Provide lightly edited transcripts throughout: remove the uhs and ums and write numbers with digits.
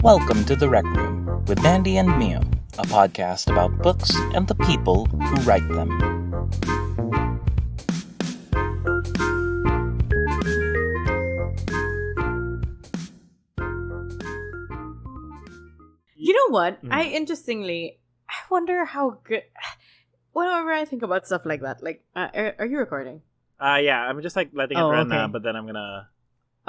Welcome to The Rec Room with Mandy and Mio, a podcast about books and the people who write them. You know what? I wonder how good. Whenever I think about stuff like that, like, are you recording? Yeah, I'm just like letting it run, okay. but then I'm gonna.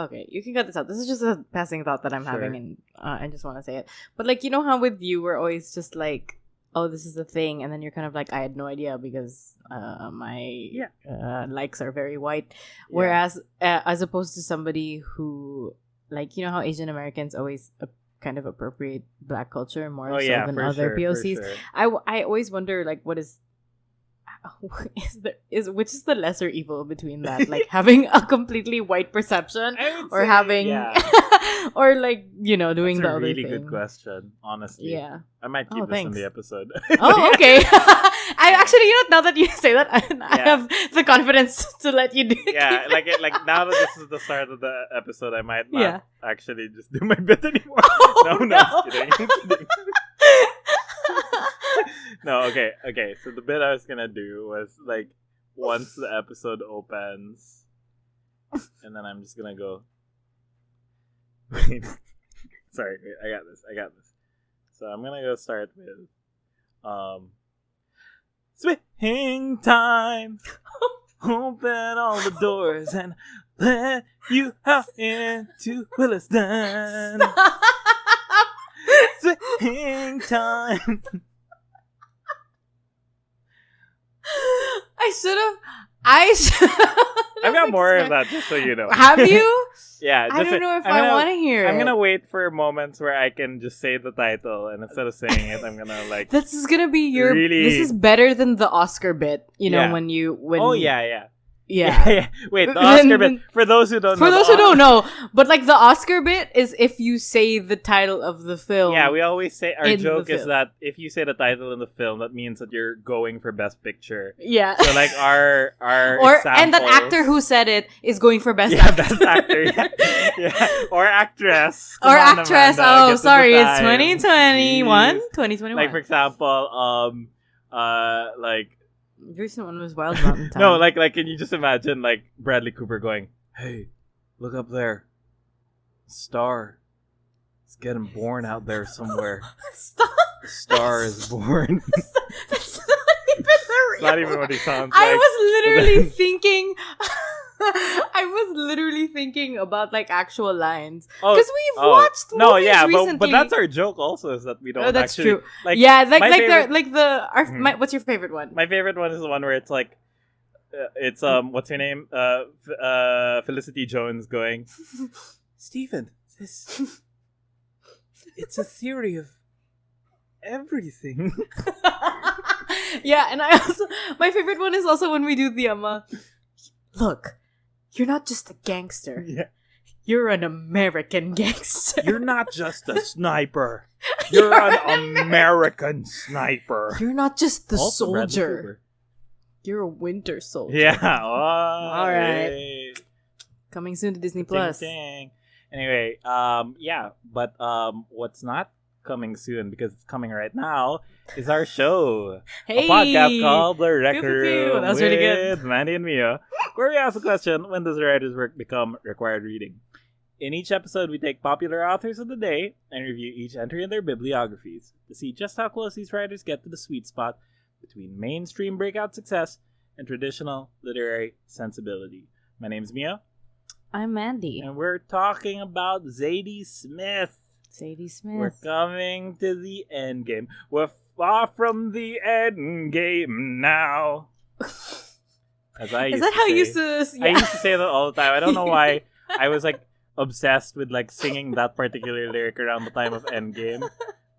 Okay, you can cut this out. This is just a passing thought that I'm having, and I just want to say it. But like, you know how with you, we're always just like, oh, this is the thing, and then you're kind of like, I had no idea because my likes are very white. Whereas, as opposed to somebody who, like, you know how Asian Americans always kind of appropriate Black culture more than other POCs. Sure. I always wonder, like, what is which is the lesser evil between that, like having a completely white perception or having or like, you know, doing That's the other really thing. good question, honestly. Yeah, I might keep this in the episode. Oh, okay. I actually, you know, now that you say that, I have the confidence to let you do it. Yeah, like now that this is the start of the episode, I might not actually just do my bit anymore. No, I'm kidding. No, okay. So the bit I was gonna do was like once the episode opens, and then I'm just gonna go. Sorry, wait, I got this. So I'm gonna go start with, swing time. Open all the doors and let you out into Williston. Swing time. I've got more of that, just so you know. Have you? Yeah. I don't know if I want to hear it. I'm gonna wait for moments where I can just say the title, and instead of saying it, I'm gonna like. This is gonna be your. Really... This is better than the Oscar bit. You know when. Oh yeah. Yeah. Wait, the Oscar bit. For those who don't know. For those who don't know, but like the Oscar bit is if you say the title of the film. Yeah, we always say our joke is that if you say the title in the film, that means that you're going for Best Picture. Yeah. So like our and that actor who said it is going for Best Actor. Best Actor. Yeah. Or actress. Or actress. Oh, sorry, it's 2021, 2021. Like for example, like. The recent one was Wild Mountain Time. No, like can you just imagine like Bradley Cooper going, "Hey, look up there, star. It's getting born out there somewhere. Stop. The star is born." That's not even what he sounds I like. was literally thinking about like actual lines because we've watched movies no, yeah, recently. but that's our joke also is that we don't. That's actually, true. Like, yeah, what's your favorite one? My favorite one is the one where it's like, it's what's her name? Felicity Jones going, Stephen, it's a theory of everything. Yeah, and my favorite one is also when we do the look, you're not just a gangster. Yeah. You're an American gangster. You're not just a sniper. You're an American sniper. You're not just the also soldier. You're a winter soldier. Yeah. All right. Coming soon to Disney Plus. Anyway, but what's not coming soon, because it's coming right now, is our show. Hey! A podcast called The Rec Room That was really good. with Mandy and Mio, where we ask the question, when does a writer's work become required reading? In each episode, we take popular authors of the day and review each entry in their bibliographies to see just how close these writers get to the sweet spot between mainstream breakout success and traditional literary sensibility. My name's Mio. I'm Mandy. And we're talking about Zadie Smith. Zadie Smith. We're coming to the end game. We're far from the end game now. As I Is that how you used to? Yeah. I used to say that all the time. I don't know why. I was like obsessed with like singing that particular lyric around the time of Endgame.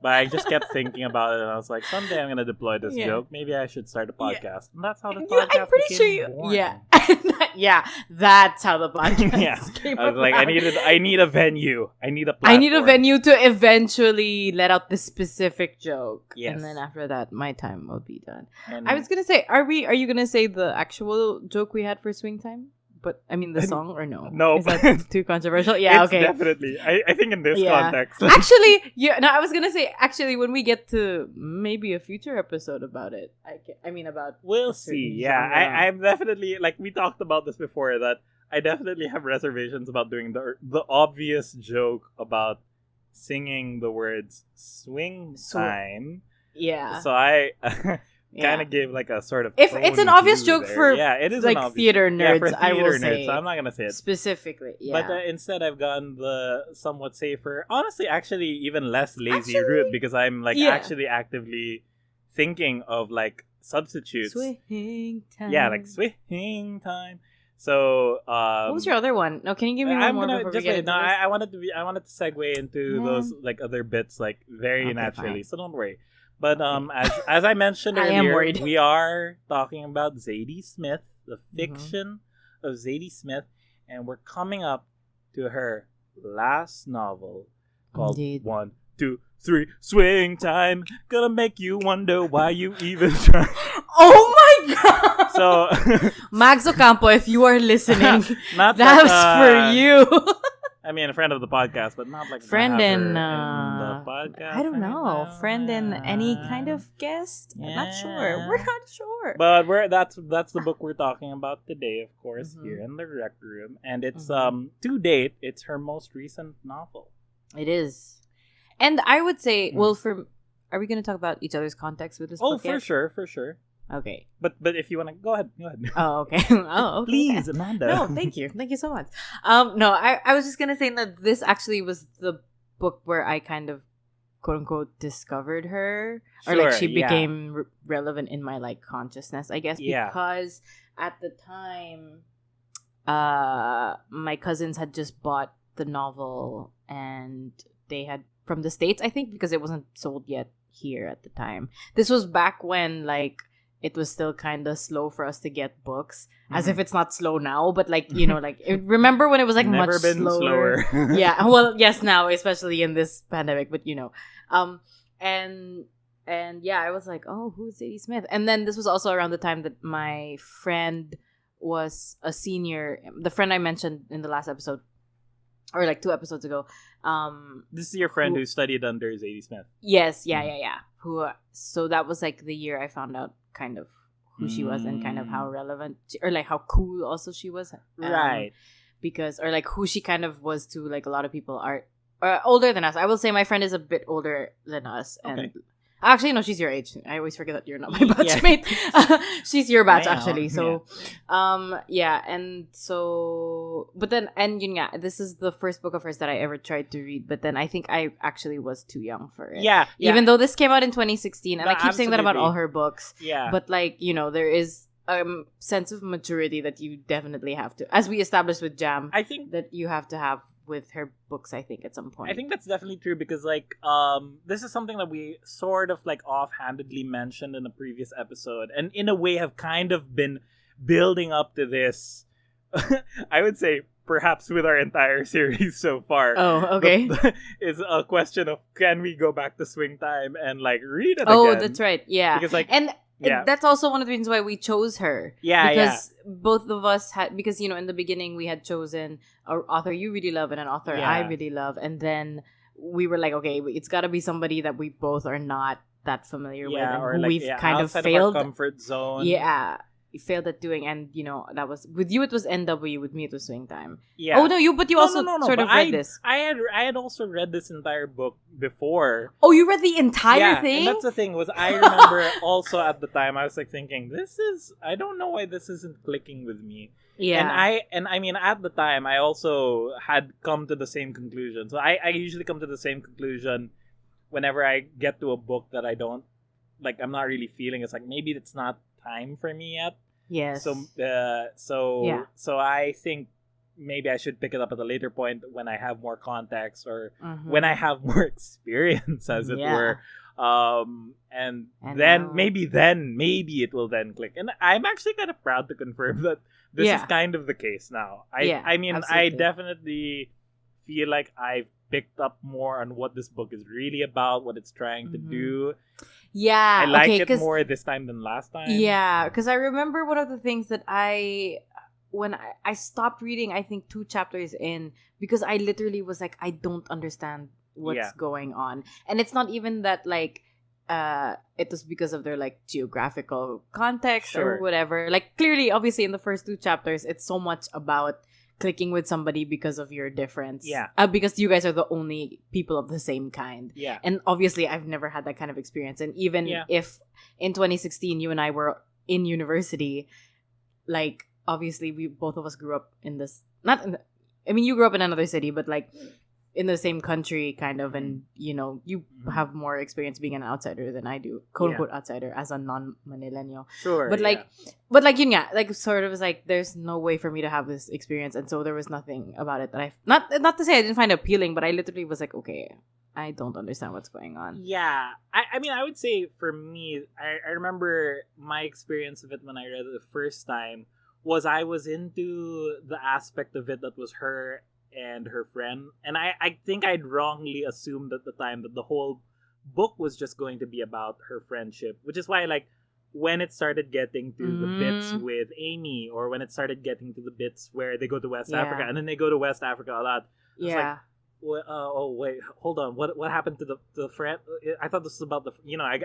But I just kept thinking about it, and I was like, someday I'm gonna deploy this joke. Maybe I should start a podcast. And that's how the podcast I'm pretty sure born. Yeah, that's how the podcast came I was like, I need a venue. I need a platform. I need a venue to eventually let out the specific joke. Yes. And then after that, my time will be done. And I was gonna say, are you gonna say the actual joke we had for Swing Time? But I mean, the song or no? No. Is that too controversial? Yeah, It's okay. definitely. I think in this context. Actually, yeah. No, I was gonna say actually when we get to maybe a future episode about it, I mean about. We'll see. Yeah, I'm definitely like we talked about this before that I definitely have reservations about doing the obvious joke about singing the words swing time. Yeah. So I kind of gave like a sort of if it's an obvious joke there. for it is like an theater nerds, for theater I will nerds, say so I'm not gonna say it specifically. Yeah. But instead, I've gone the somewhat safer, honestly, actually even less lazy route because I'm like actually actively thinking of like substitutes. Swing time. Yeah, like swing time. So what was your other one? No, can you give me one more before we get into this? I wanted to segue into those like other bits like very naturally. Fine. So don't worry. But as I mentioned earlier, we are talking about Zadie Smith, the fiction of Zadie Smith, and we're coming up to her last novel called 1, 2, 3, Swing Time. Gonna make you wonder why you even try. Oh my god! So Max Ocampo, if you are listening, not that was for you. I mean, a friend of the podcast, but not like friend in the podcast. I don't know. Friend in any kind of guest. I'm not sure. We're not sure. But that's the book we're talking about today, of course, here in the rec room, and it's to date, it's her most recent novel. It is, and I would say, well, are we going to talk about each other's context with this book? Oh, for sure. Okay. But if you want to go ahead. Oh, okay. Oh, okay. Please, Amanda. No, thank you so much. No, I was just gonna say that this actually was the book where I kind of quote unquote discovered her, or like she became relevant in my like consciousness, I guess, because at the time, my cousins had just bought the novel and they had from the States, I think, because it wasn't sold yet here at the time. This was back when like it was still kind of slow for us to get books, as if it's not slow now, but like, you know, like remember when it was like never much been slower. Yeah, well, yes, now, especially in this pandemic, but you know, and yeah, I was like, oh, who's Zadie Smith? And then this was also around the time that my friend was a senior, the friend I mentioned in the last episode, or like 2 episodes ago. This is your friend who studied under Zadie Smith. Yes, yeah. So that was like the year I found out kind of who she was and kind of how relevant or like how cool also she was, right? Because or like who she kind of was to like a lot of people are older than us. I will say my friend is a bit older than us, and actually no, she's your age. I always forget that you're not my batchmate. She's your batch actually. So and so but then and this is the first book of hers that I ever tried to read, but then I think I actually was too young for it. Even though this came out in 2016, and I keep saying that about all her books. But like, you know, there is sense of maturity that you definitely have to, as we established with Jam, I think that you have to have with her books, I think, at some point. I think that's definitely true because like this is something that we sort of like offhandedly mentioned in a previous episode, and in a way have kind of been building up to this. I would say perhaps with our entire series so far. Oh, okay. Is a question of can we go back to Swing Time and like read it again? Oh, that's right. Yeah. Because like that's also one of the reasons why we chose her. Because both of us had, because, you know, in the beginning we had chosen an author you really love and an author I really love. And then we were like, okay, it's got to be somebody that we both are not that familiar with and or who like, we've kind of outside failed. Of our comfort zone. Yeah. Failed at doing, and you know, that was with you it was NW, with me it was Swing Time. Yeah. Oh no, you also sort of read this. I had also read this entire book before. Oh, you read the entire thing? And that's the thing, was I remember also at the time I was like thinking, I don't know why this isn't clicking with me. Yeah. And I mean at the time I also had come to the same conclusion. So I usually come to the same conclusion whenever I get to a book that I don't like, I'm not really feeling. It's like maybe it's not time for me yet. Yes. So I think maybe I should pick it up at a later point when I have more context or when I have more experience, as it were. And then maybe it will then click. And I'm actually kind of proud to confirm that this is kind of the case now. I mean, absolutely. I definitely feel like I've picked up more on what this book is really about, what it's trying to do. Yeah, I like it more this time than last time. Yeah, because I remember one of the things that I when I stopped reading, I think 2 chapters in, because I literally was like, I don't understand what's going on. And it's not even that like it was because of their like geographical context or whatever. Like clearly, obviously, in the first 2 chapters, it's so much about clicking with somebody because of your difference. Yeah. Because you guys are the only people of the same kind. Yeah. And obviously, I've never had that kind of experience. And even if in 2016 you and I were in university, like obviously we both of us grew up in this, not in the, I mean, you grew up in another city, but like in the same country kind of, and you know, you have more experience being an outsider than I do, quote unquote outsider, as a non-Manileño. Sure. But like yun nga, like sort of was like there's no way for me to have this experience, and so there was nothing about it that I not to say I didn't find it appealing, but I literally was like, okay, I don't understand what's going on. Yeah. I mean, I would say for me, I remember my experience of it when I read it the first time was I was into the aspect of it that was her and her friend. And I think I'd wrongly assumed at the time that the whole book was just going to be about her friendship, which is why, like, when it started getting to the bits with Amy, or when it started getting to the bits where they go to West Africa, and then they go to West Africa a lot, I was like, oh wait, hold on. What happened to the friend? I thought this was about the. You know, I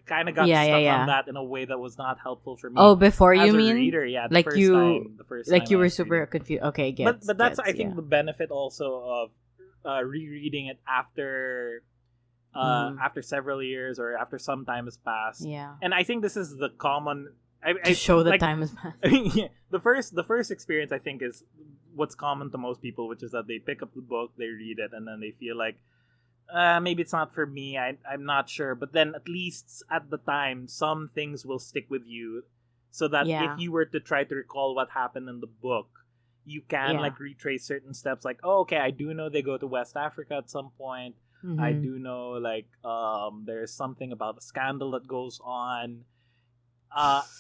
kind of got stuck on that in a way that was not helpful for me. Oh, before as you a mean? Reader, yeah. The first time you were super reading. confused. Okay, But that's I think the benefit also of rereading it after after several years or after some time has passed. Yeah. And I think this is the common. To show that time has passed. Yeah, the first experience I think is what's common to most people, which is that they pick up the book, they read it, and then they feel like maybe it's not for me. I'm not sure, but then at least at the time, some things will stick with you, so that if you were to try to recall what happened in the book, you can like retrace certain steps. Like, oh, okay, I do know they go to West Africa at some point. Mm-hmm. I do know like there's something about a scandal that goes on.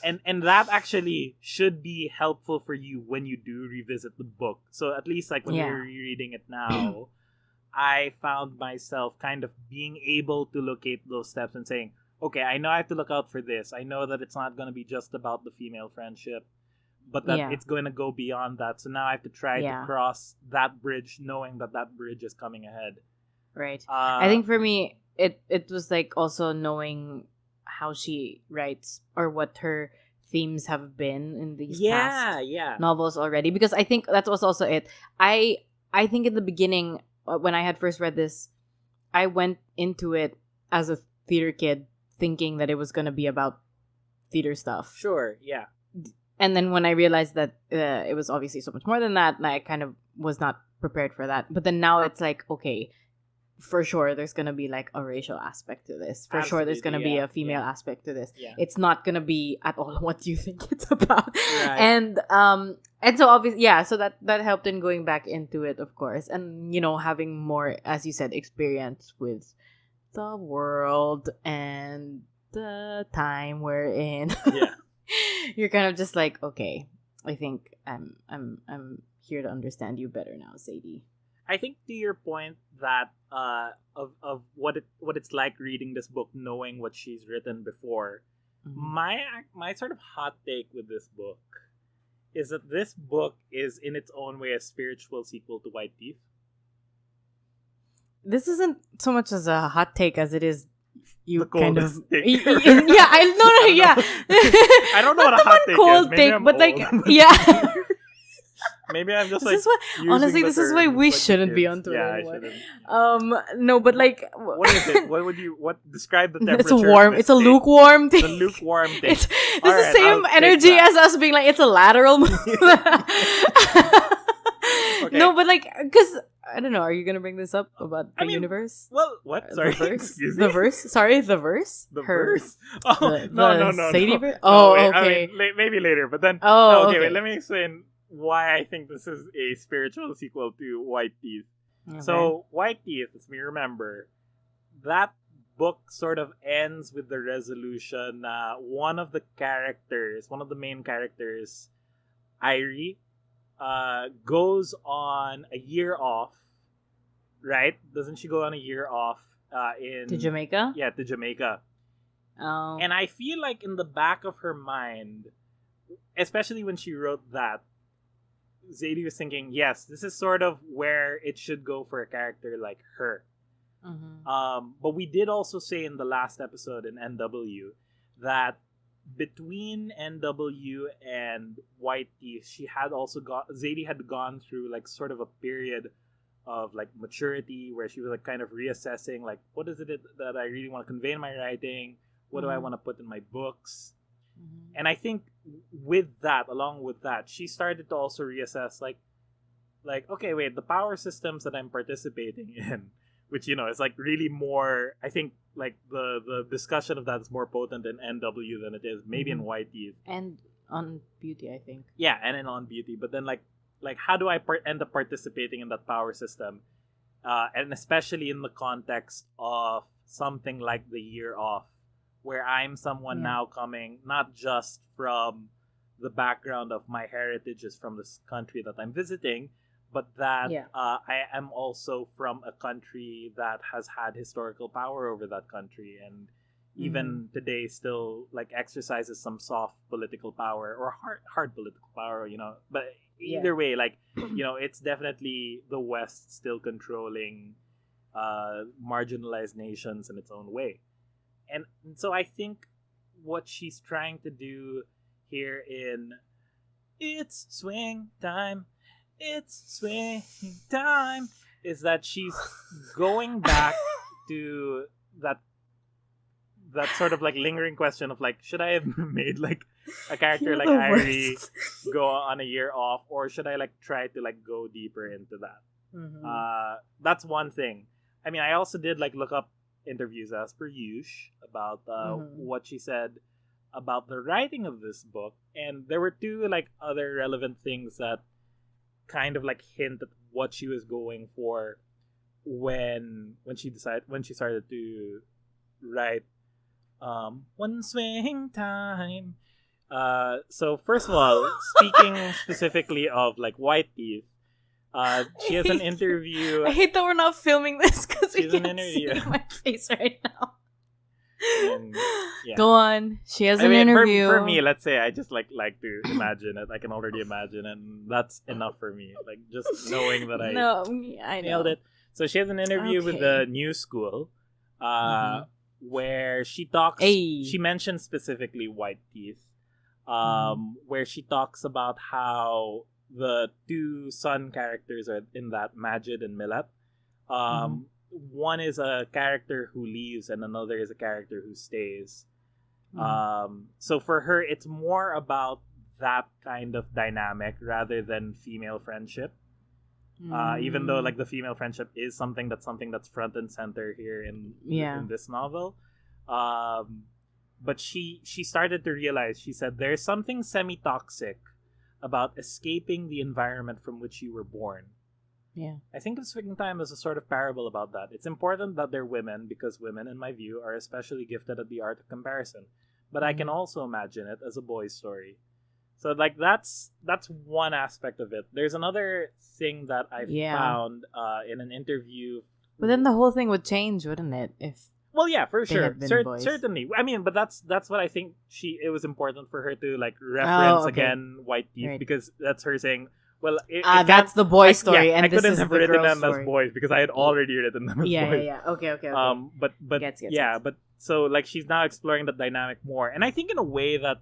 And that actually should be helpful for you when you do revisit the book. So at least like when you're rereading it now, I found myself kind of being able to locate those steps and saying, okay, I know I have to look out for this. I know that it's not going to be just about the female friendship, but that it's going to go beyond that. So now I have to try to cross that bridge, knowing that that bridge is coming ahead. Right. I think for me, it was like also knowing how she writes or what her themes have been in these past novels already, because I think that was also it. I think in the beginning when I had first read this, I went into it as a theater kid thinking that it was going to be about theater stuff. Sure, yeah. And then when I realized that it was obviously so much more than that, I kind of was not prepared for that. But then now it's like, okay, for sure there's gonna be like a racial aspect to this. For sure there's gonna be a female aspect to this. Yeah. It's not gonna be at all what you think it's about. Right. And so obviously so that helped in going back into it, of course. And you know, having more, as you said, experience with the world and the time we're in. Yeah. You're kind of just like, okay, I think I'm here to understand you better now, Zadie. I think to your point that of what it's like reading this book, knowing what she's written before, my sort of hot take with this book is that this book is in its own way a spiritual sequel to White Teeth. This isn't so much as a hot take as it is you kind of take. I don't know what a hot take is. Maybe I'm but old. Like Maybe I'm just this is why we shouldn't be on Twitter anymore. No, but like, what is it? What describe the temperature? It's a warm. It's a lukewarm thing. The lukewarm thing. It's the same energy as us being like, it's a lateral move. Okay. No, but like, because I don't know. Are you gonna bring this up about the universe? Well, what? Sorry, the verse. Sorry, the verse. The verse. Oh, no. Sadie verse? Oh, wait, okay. I mean, maybe later, but then. Okay. Wait, let me explain why I think this is a spiritual sequel to White Teeth. Okay. So, White Teeth, as we remember, that book sort of ends with the resolution. One of the main characters, Irie, goes on a year off, right? Doesn't she go on a year off to Jamaica? Yeah, to Jamaica. Oh. And I feel like in the back of her mind, especially when she wrote that, Zadie was thinking, yes, this is sort of where it should go for a character like her. But we did also say in the last episode in NW that between NW and White Teeth, Zadie had gone through like sort of a period of like maturity where she was like kind of reassessing like, what is it that I really want to convey in my writing? What do I want to put in my books? And I think along with that, she started to also reassess like, okay, wait, the power systems that I'm participating in, which, is like really more, I think like the discussion of that is more potent in NW than it is maybe in White Teeth. And on Beauty, I think. Yeah, and in On Beauty. But then like how do I end up participating in that power system? And especially in the context of something like The Year Off, where I'm someone now coming not just from the background of my heritage is from this country that I'm visiting, but that I am also from a country that has had historical power over that country, and even today still like exercises some soft political power or hard political power, But either way, like, it's definitely the West still controlling marginalized nations in its own way. And so I think what she's trying to do here in It's Swing Time is that she's going back to that sort of like lingering question of like, should I have made like a character like Irie go on a year off, or should I like try to like go deeper into that? That's one thing. I mean, I also did like look up interviews as per usual about what she said about the writing of this book, and there were two like other relevant things that kind of like hint at what she was going for when she started to write One Swing Time. So first of all, speaking specifically of like White Teeth, she has an interview. I hate that we're not filming this because we can't see my face right now. And, Go on. She has an interview. For me, let's say I just like to imagine it. I can already imagine it, and that's enough for me. Like just knowing that I nailed it. So she has an interview with the New School, where she talks. She mentions specifically White Teeth, where she talks about how the two son characters are in that, Majid and Millet. One is a character who leaves and another is a character who stays. So for her, it's more about that kind of dynamic rather than female friendship. Even though like the female friendship is something that's front and center here in this novel. But she started to realize, she said, there's something semi-toxic about escaping the environment from which you were born. Yeah. I think of Swing Time as a sort of parable about that. It's important that they're women because women, in my view, are especially gifted at the art of comparison. But I can also imagine it as a boy's story. So like that's one aspect of it. There's another thing that I found in an interview. But then the whole thing would change, wouldn't it? Well, yeah, for sure, certainly. I mean, but that's what I think. It was important for her to like reference again White Teeth, because that's her saying, well, that's the boy story, and I this couldn't is have the written girl them story. as boys because I had already written them as boys. Yeah. Okay. But Gets. but so like she's now exploring the dynamic more, and I think in a way that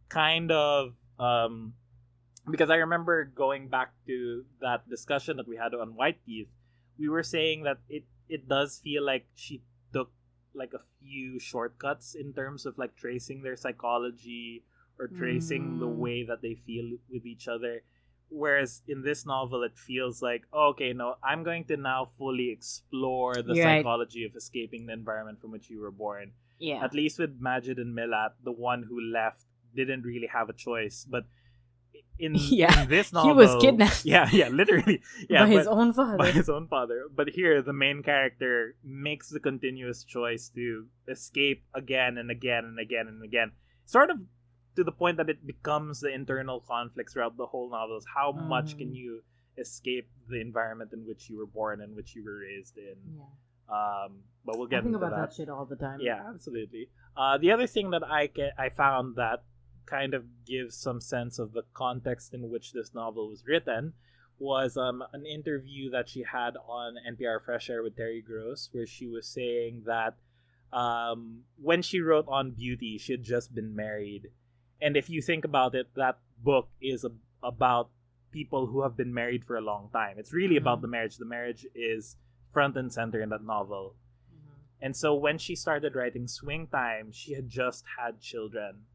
kind of because I remember going back to that discussion that we had on White Teeth, we were saying that it does feel like she took like a few shortcuts in terms of like tracing their psychology or tracing the way that they feel with each other. Whereas in this novel, it feels like, I'm going to now fully explore the psychology of escaping the environment from which you were born. Yeah. At least with Majid and Milat, the one who left didn't really have a choice. But in this novel, he was kidnapped. Yeah, literally. Yeah, by his own father. By his own father. But here, the main character makes the continuous choice to escape again and again and again and again. Sort of to the point that it becomes the internal conflicts throughout the whole novel. How much can you escape the environment in which you were born and which you were raised in? Yeah. But we'll get into that. I think about that shit all the time. Yeah, absolutely. The other thing that I found that kind of gives some sense of the context in which this novel was written was an interview that she had on NPR Fresh Air with Terry Gross, where she was saying that when she wrote on Beauty, she had just been married. And if you think about it, that book is about people who have been married for a long time. It's really about the marriage. The marriage is front and center in that novel. And so when she started writing Swing Time, she had just had children.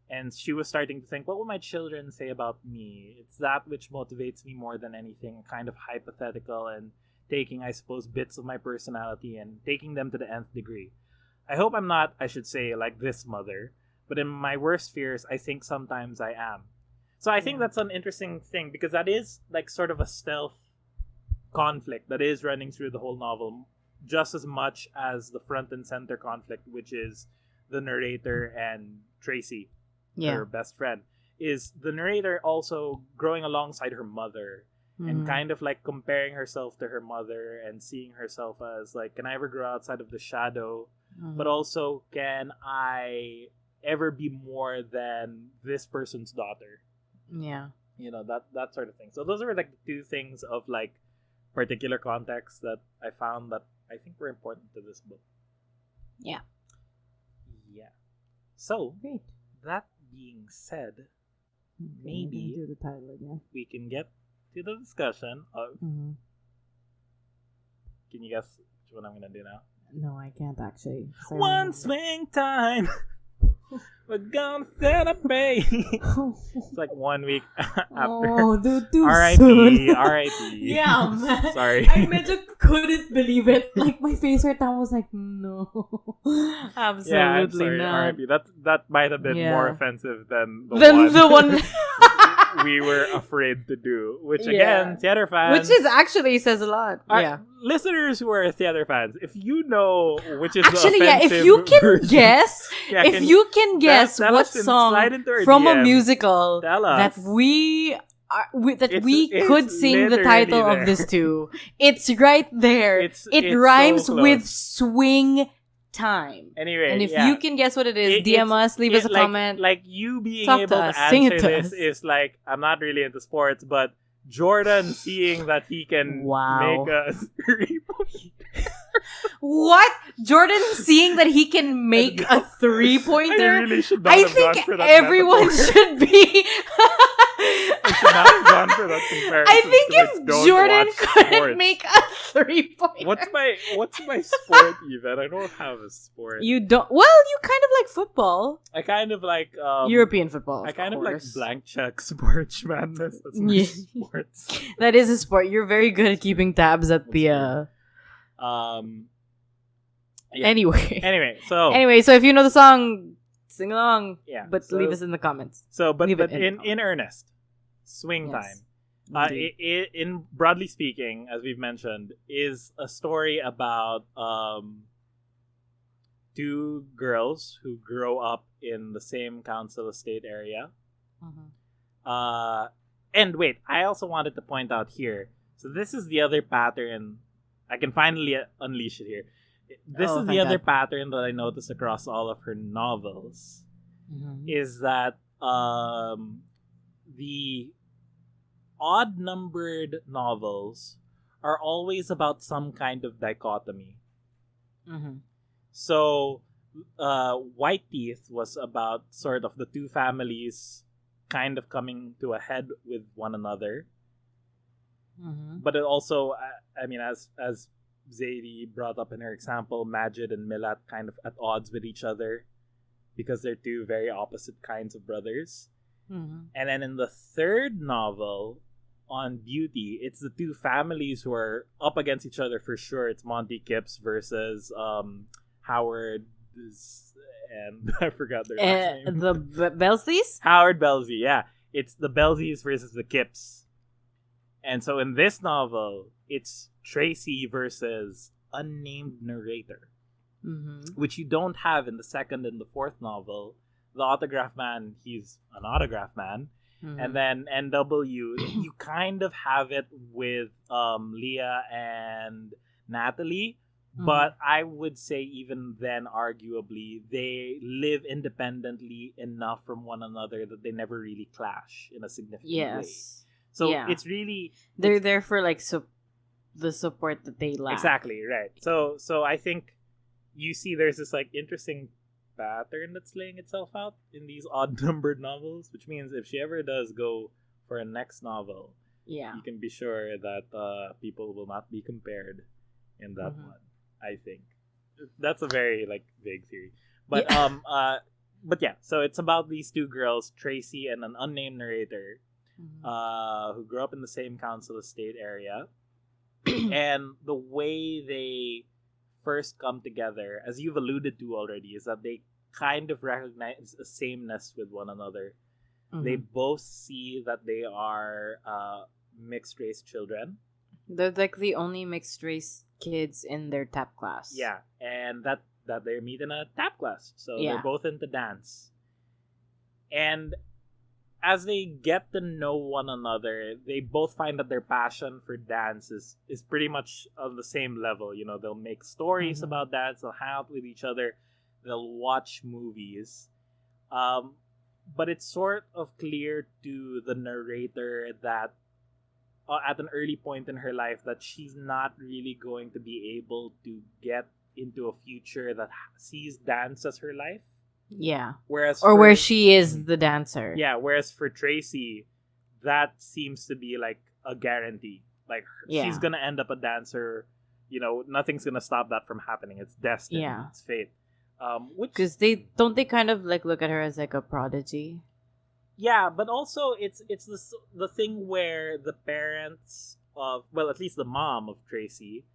And she was starting to think, what will my children say about me? It's that which motivates me more than anything, kind of hypothetical and taking, I suppose, bits of my personality and taking them to the nth degree. I hope I'm not, I should say, like this mother, but in my worst fears, I think sometimes I am. So I think that's an interesting thing, because that is like sort of a stealth conflict that is running through the whole novel, just as much as the front and center conflict, which is the narrator and Tracy, her best friend. Is the narrator also growing alongside her mother and kind of like comparing herself to her mother and seeing herself as like, can I ever grow outside of the shadow? But also, can I ever be more than this person's daughter? Yeah. You know, that sort of thing. So those are like the two things of like particular context that I found that I think were important to this book. Yeah. Yeah. So, Great. that being said, maybe do the title again. we can get to the discussion of... Can you guess which one I'm going to do now? No, I can't actually. Sorry. One swing time! We're gonna celebrate! It's like 1 week after. Oh, dude, too R.I.P. soon. R.I.P. Yeah, man. Sorry. I medyo couldn't believe it. Like, my face right now was like, no. Absolutely Yeah, I'm sorry. not. R.I.P. That might have been more offensive than the one we were afraid to do. Which, again, theater fans... Which is actually says a lot. Listeners who are theater fans, if you know which is actually, the offensive if you can version, guess, you can guess tell what us and song slide into our from a DMs. musical Tell us. that we It's could sing the title literally of this to. It's right there. It's rhymes so with close. Swing Time. Anyway, and if you can guess what it is, DM us, leave us a comment. Like you being Talk able to to us. Sing it answer to this us. is like, I'm not really into sports, but Jordan seeing that he can make a 3-point. What? Jordan seeing that he can make a 3-pointer? I really should not have think gone for that everyone metaphor. should be. I should not have gone for that comparison. I think because if I don't Jordan watch couldn't sports. make a 3-pointer. What's my sport even? I don't have a sport. You don't. Well, you kind of like football. I kind of like European football. I kind of of like course. blank check sports madness. That's my sports. That is a sport. You're very good at keeping tabs at the. Yeah. Anyway, so if you know the song, sing along. Yeah, but so- leave us in the comments. So, but Leave it in earnest, Swing Yes. Time. In broadly speaking, as we've mentioned, is a story about two girls who grow up in the same council estate area. And wait, I also wanted to point out here. So this is the other pattern. I can finally unleash it here. This is the other pattern that I noticed across all of her novels. Is that the odd-numbered novels are always about some kind of dichotomy. So, White Teeth was about sort of the two families kind of coming to a head with one another. But it also, I mean, as Zadie brought up in her example, Majid and Milat kind of at odds with each other because they're two very opposite kinds of brothers. And then in the third novel, on Beauty, it's the two families who are up against each other for sure. It's Monty Kipps versus Howard and I forgot their last name. The Belsleys? Howard Belsey, yeah. It's the Belseys versus the Kipps. And so in this novel, it's Tracy versus unnamed narrator, which you don't have in the second and the fourth novel. The autograph man, he's an autograph man. And then NW, you kind of have it with Leah and Natalie, But I would say even then, arguably, they live independently enough from one another that they never really clash in a significant way. So it's really... They're there for like the support that they lack. Exactly, right. So I think you see there's this like interesting pattern that's laying itself out in these odd-numbered novels, which means if she ever does go for a next novel, you can be sure that people will not be compared in that one. I think that's a very like vague theory, but but yeah. So it's about these two girls, Tracy and an unnamed narrator, who grew up in the same council estate area, and the way they first come together, as you've alluded to already, is that they kind of recognize a sameness with one another. They both see that they are mixed race children. They're like the only mixed race kids in their tap class. Yeah, and that they meet in a tap class. So they're both into dance. And as they get to know one another, they both find that their passion for dance is pretty much on the same level. You know, they'll make stories about dance, they'll hang out with each other, they'll watch movies. But it's sort of clear to the narrator that at an early point in her life that she's not really going to be able to get into a future that sees dance as her life. Yeah. Whereas where she is the dancer. Yeah, whereas for Tracy, that seems to be like a guarantee. Like she's going to end up a dancer. You know, nothing's going to stop that from happening. It's destiny. Yeah. It's fate. Because they kind of like look at her as like a prodigy. Yeah, but also it's the thing where the parents of, well, at least the mom of Tracy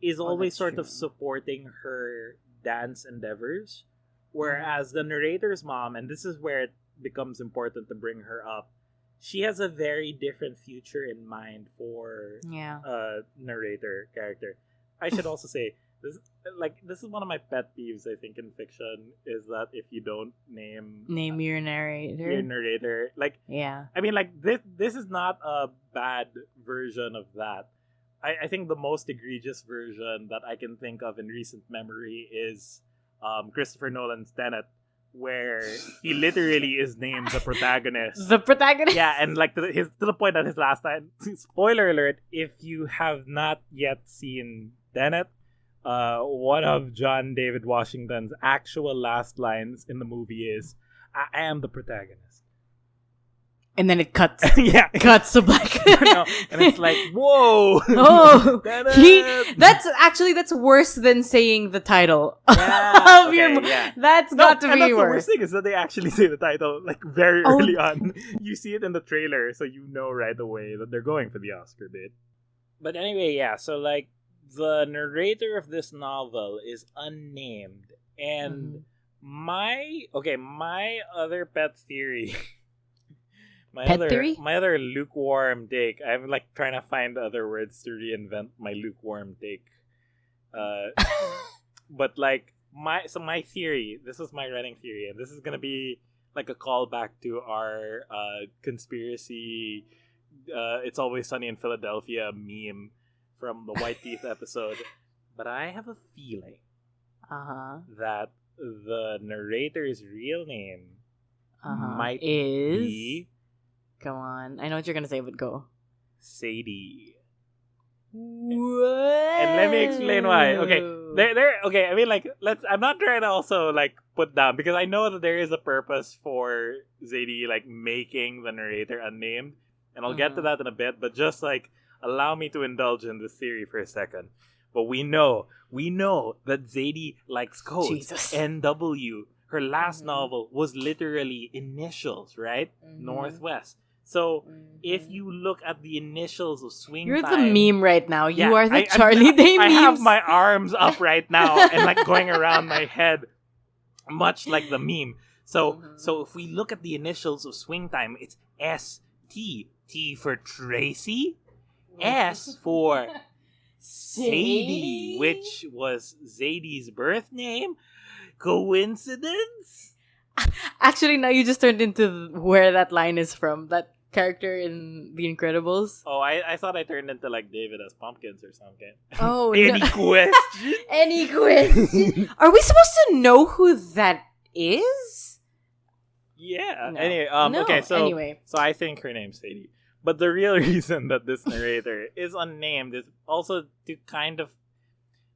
is always sort of supporting her dance endeavors, whereas the narrator's mom, and this is where it becomes important to bring her up, she has a very different future in mind for narrator character. I should also say this is one of my pet peeves, I think, in fiction, is that if you don't name your narrator, like, I mean, like, this is not a bad version of that. I think the most egregious version that I can think of in recent memory is Christopher Nolan's Tenet, where he literally is named the protagonist. The protagonist? Yeah, and like to the point that his last line, spoiler alert, if you have not yet seen Tenet, one of John David Washington's actual last lines in the movie is, "I am the protagonist." And then it cuts. Cuts to black. And it's like, whoa! Oh, that's worse than saying the title of your movie. Yeah. That's got to be worse. The worst thing is that they actually say the title like very early on. You see it in the trailer, so you know right away that they're going for the Oscar bit. But anyway, yeah. So like, the narrator of this novel is unnamed, and my other pet theory, my other lukewarm take. I'm like trying to find other words to reinvent my lukewarm take. But like my theory, this is my running theory, and this is gonna be like a callback to our conspiracy. It's Always Sunny in Philadelphia meme from the White Teeth episode, but I have a feeling that the narrator's real name might be... Come on, I know what you're gonna say, but go. Sadie. What? And let me explain why. Okay, okay. I mean, like, I'm not trying to also like put down, because I know that there is a purpose for Zadie like making the narrator unnamed, and I'll get to that in a bit. But just like, allow me to indulge in this theory for a second. But we know that Zadie likes codes. Jesus. NW. Her last novel was literally initials, right? Northwest. So if you look at the initials of Swing You're Time, the meme right now. You are the Charlie Day meme. I have my arms up right now and like going around my head, much like the meme. So if we look at the initials of Swing Time, it's ST. T for Tracy. S for Sadie, which was Zadie's birth name. Coincidence? Actually, now you just turned into where that line is from. That character in The Incredibles. Oh, I thought I turned into like David as Pumpkins or something. Oh, Any question? Any question? Are we supposed to know who that is? Yeah. No. Anyway, No, okay, so anyway. so I think her name's Sadie. But the real reason that this narrator is unnamed is also to kind of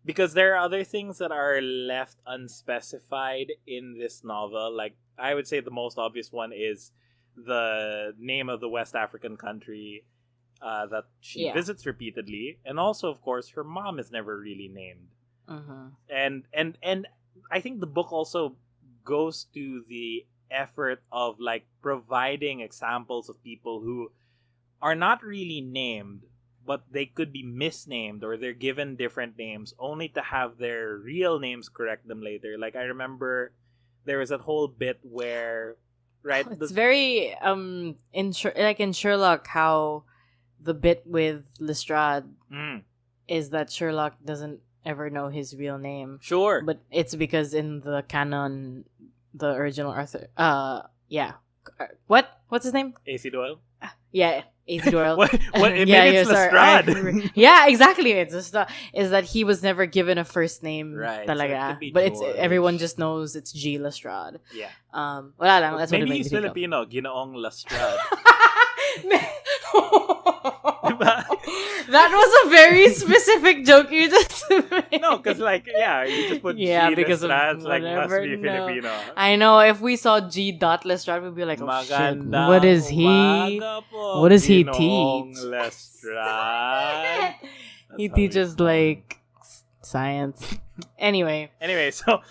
because there are other things that are left unspecified in this novel. Like I would say the most obvious one is the name of the West African country that she visits repeatedly, and also, of course, her mom is never really named. And I think the book also goes to the effort of like providing examples of people who are not really named, but they could be misnamed or they're given different names only to have their real names correct them later. Like I remember there was that whole bit where it's very in Sherlock how the bit with Lestrade is that Sherlock doesn't ever know his real name. Sure. But it's because in the canon, the original Arthur what's his name? AC Doyle? Yeah, AC Doyle. Maybe it's Lestrade. Yeah, exactly. It's Lestrade. Is that he was never given a first name, right? Talaga. So but it's everyone just knows it's G. Lestrade. Yeah. Wala lang. That's maybe what it he's Filipino. Ginoong Lestrade. That was a very specific joke you just made. No, because like you just put G because Lestrade, like whatever, must be Filipino. I know if we saw G. Lestrade, we'd be like, oh shit, Magandang what is he? umaga po, What does he Ginoong teach? Lestrade. He teaches like science. Anyway, so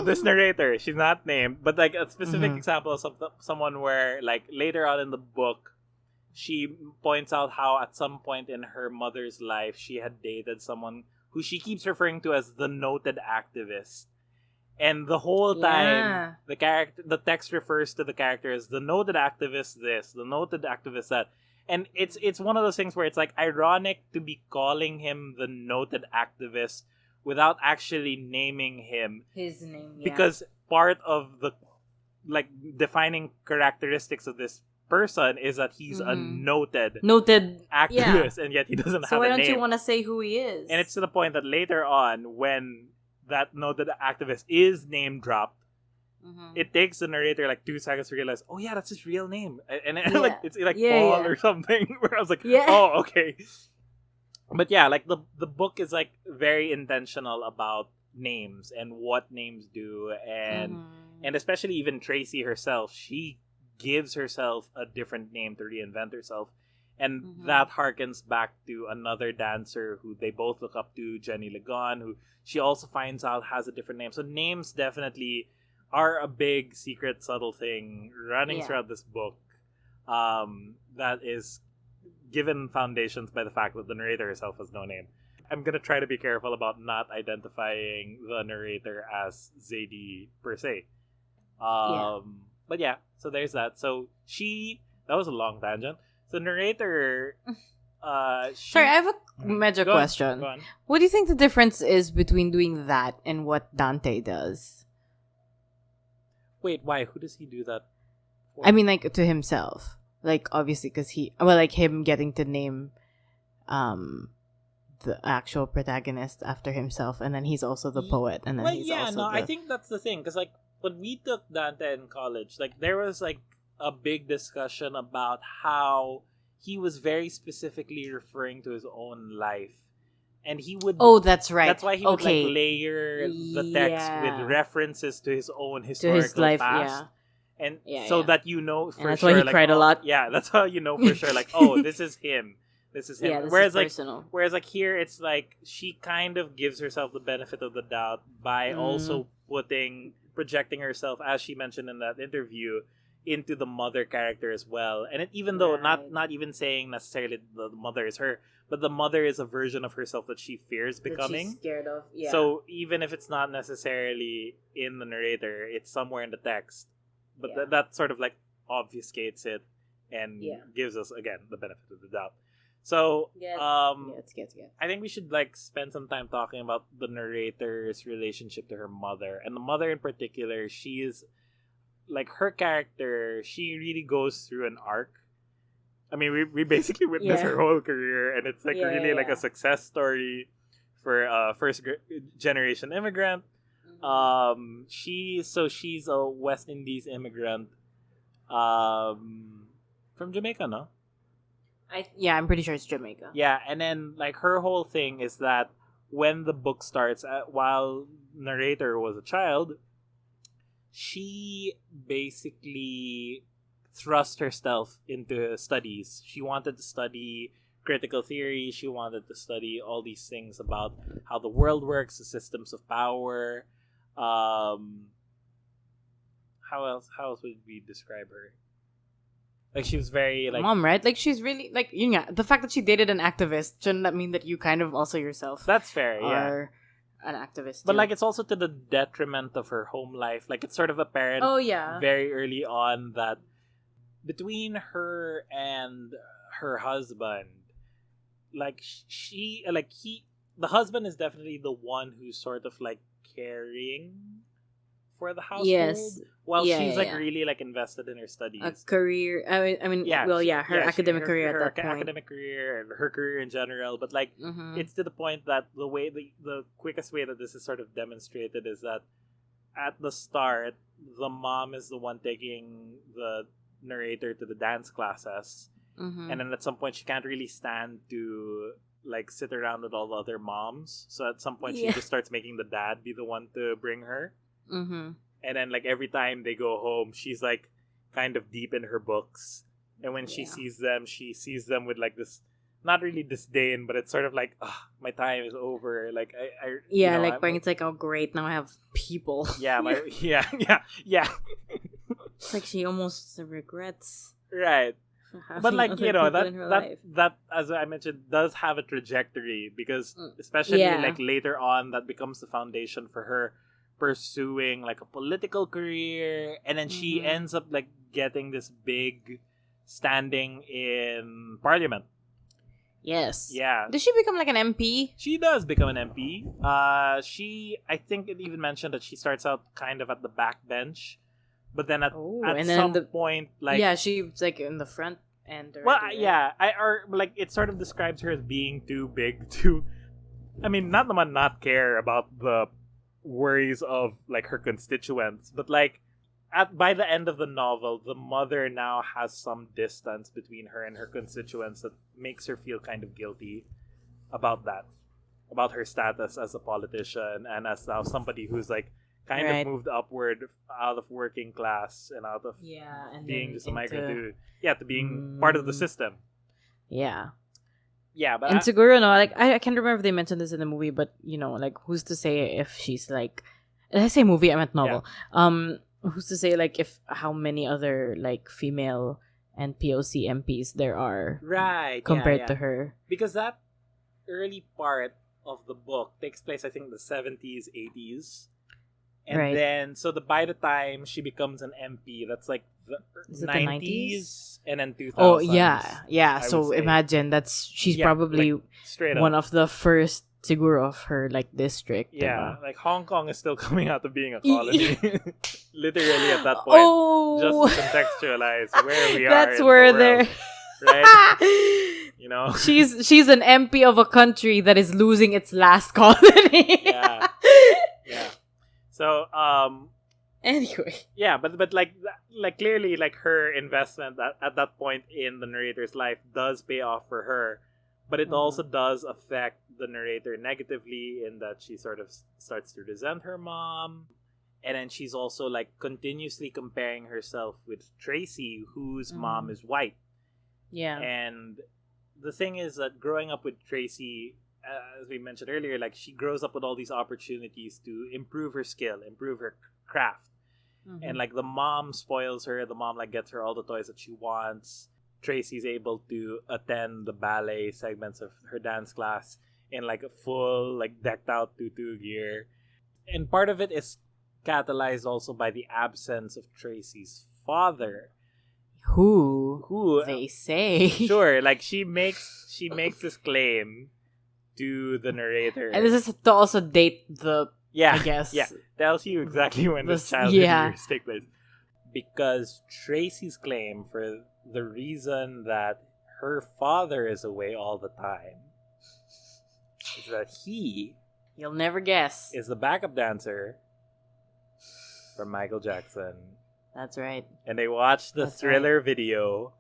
this narrator, she's not named, but like a specific example of someone where like later on in the book, she points out how at some point in her mother's life she had dated someone who she keeps referring to as the noted activist. And the whole time the text refers to the character as the noted activist this, the noted activist that. And it's one of those things where it's like ironic to be calling him the noted activist without actually naming him. His name, because part of the like defining characteristics of this person is that he's a noted activist, and yet he doesn't have a name. So why don't you want to say who he is? And it's to the point that later on, when that noted activist is name dropped, it takes the narrator like 2 seconds to realize, oh yeah, that's his real name, and like it's like Paul or something. Where I was like, oh okay. But yeah, like the book is like very intentional about names and what names do, and especially even Tracy herself, she gives herself a different name to reinvent herself, and that harkens back to another dancer who they both look up to, Jenny Legon, who she also finds out has a different name. So names definitely are a big secret subtle thing running throughout this book that is given foundations by the fact that the narrator herself has no name. I'm gonna try to be careful about not identifying the narrator as Zadie per se. But yeah, so there's that. So that was a long tangent. So narrator sorry, I have a major question. Go on. What do you think the difference is between doing that and what Dante does? Wait, why? Who does he do that for? I mean, like, to himself. Like, obviously, because like, him getting to name the actual protagonist after himself, and then he's also the poet, and then I think that's the thing, because, like, when we took Dante in college, like, there was, like, a big discussion about how he was very specifically referring to his own life. And he would... Oh, that's right. That's why he would, like, layer the text with references to his own historical past. And so that you know for that's sure... That's why he cried a lot. Yeah, that's how you know for sure, like, oh, this is him. This is him. Yeah, this whereas, is personal. Whereas, like, here, it's like, she kind of gives herself the benefit of the doubt by also projecting herself, as she mentioned in that interview, into the mother character as well. And even though not even saying necessarily the mother is her, but the mother is a version of herself that she fears becoming. That she's scared of. Yeah. So even if it's not necessarily in the narrator, it's somewhere in the text. But that sort of like obfuscates it and gives us again the benefit of the doubt. So I think we should like spend some time talking about the narrator's relationship to her mother. And the mother in particular, she is like her character, she really goes through an arc. I mean, we basically witnessed her whole career, and it's like really like a success story for a generation immigrant. She's a West Indies immigrant, from Jamaica, no? I'm pretty sure it's Jamaica. Yeah, and then like her whole thing is that when the book starts, while narrator was a child, she basically thrust herself into studies. She wanted to study critical theory. She wanted to study all these things about how the world works, the systems of power. How else would we describe her? Like, she was very like mom, right? Like, she's really like, the fact that she dated an activist, shouldn't that mean that you kind of also yourself that's fair, are an activist? But too? like, it's also to the detriment of her home life. Like, it's sort of apparent very early on that between her and her husband, like the husband is definitely the one who's sort of like carrying for the household, while she's really like invested in her studies, a career. Her academic career at that point, academic career, and her career in general. But like, it's to the point that the quickest way that this is sort of demonstrated is that at the start, the mom is the one taking the narrator to the dance classes, and then at some point she can't really stand to like sit around with all the other moms, so at some point she just starts making the dad be the one to bring her. And then like every time they go home, she's like kind of deep in her books, and when she sees them with like this, not really disdain, but it's sort of like, my time is over. Like it's like, oh great, now I have people. It's like she almost regrets. Right. But like, that as I mentioned does have a trajectory, because especially like later on, that becomes the foundation for her pursuing like a political career, and then she ends up like getting this big standing in parliament. Yes. Yeah. Does she become like an MP? She does become an MP. I think it even mentioned that she starts out kind of at the back bench, but then at some point, like she's like in the front end. It sort of describes her as being too big to, I mean, not care about the worries of like her constituents, but like by the end of the novel, the mother now has some distance between her and her constituents that makes her feel kind of guilty about that, about her status as a politician and as now somebody who's like kind of moved upward out of working class and out of being just a migrant to being part of the system. But and Siguro, no, like I can't remember if they mentioned this in the movie, but like, who's to say if she's like, did I say movie? I meant novel. Who's to say like if how many other like female and POC MPs there are, compared to her? Because that early part of the book takes place, I think, the 70s, 80s. And then, by the time she becomes an MP, that's like the 90s and then 2000s. Oh, yeah. So imagine she's probably like, straight one up. of the first, siguro, of her like district. Yeah, like Hong Kong is still coming out of being a colony. Literally at that point. Just to contextualize where we are. That's where they're. Right? She's an MP of a country that is losing its last colony. Yeah. So, anyway. Yeah, but like clearly, like her investment at that point in the narrator's life does pay off for her, but it also does affect the narrator negatively in that she sort of starts to resent her mom, and then she's also like continuously comparing herself with Tracy, whose mom is white. Yeah. And the thing is that growing up with Tracy, as we mentioned earlier, like she grows up with all these opportunities to improve her skill, improve her craft. And like the mom spoils her, the mom like gets her all the toys that she wants. Tracy's able to attend the ballet segments of her dance class in like a full like decked out tutu gear. And part of it is catalyzed also by the absence of Tracy's father. Who they say. Sure, like she makes this claim to the narrator. And this is to also date I guess. Yeah, tells you exactly when this childhood years take place. Because Tracy's claim for the reason that her father is away all the time is that he You'll never guess. is the backup dancer for Michael Jackson. That's right. And they watched the Thriller video.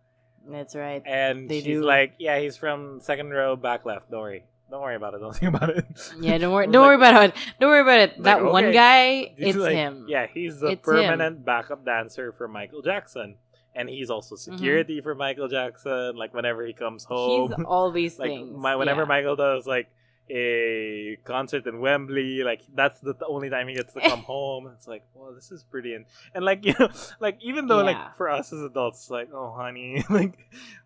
That's right. And she's like, yeah, he's from second row, back left. Don't worry about it. Don't think about it. Yeah, don't worry about it. Don't worry about it. That one guy, He's it's him. Yeah, he's the permanent backup dancer for Michael Jackson. And he's also security for Michael Jackson. Like, whenever he comes home. He's all these like, things. Whenever Michael does, like, a concert in Wembley, like, that's the only time he gets to come home. It's like, well, this is pretty. And like, you know, like, even though, like, for us as adults, it's like, oh, honey. Like,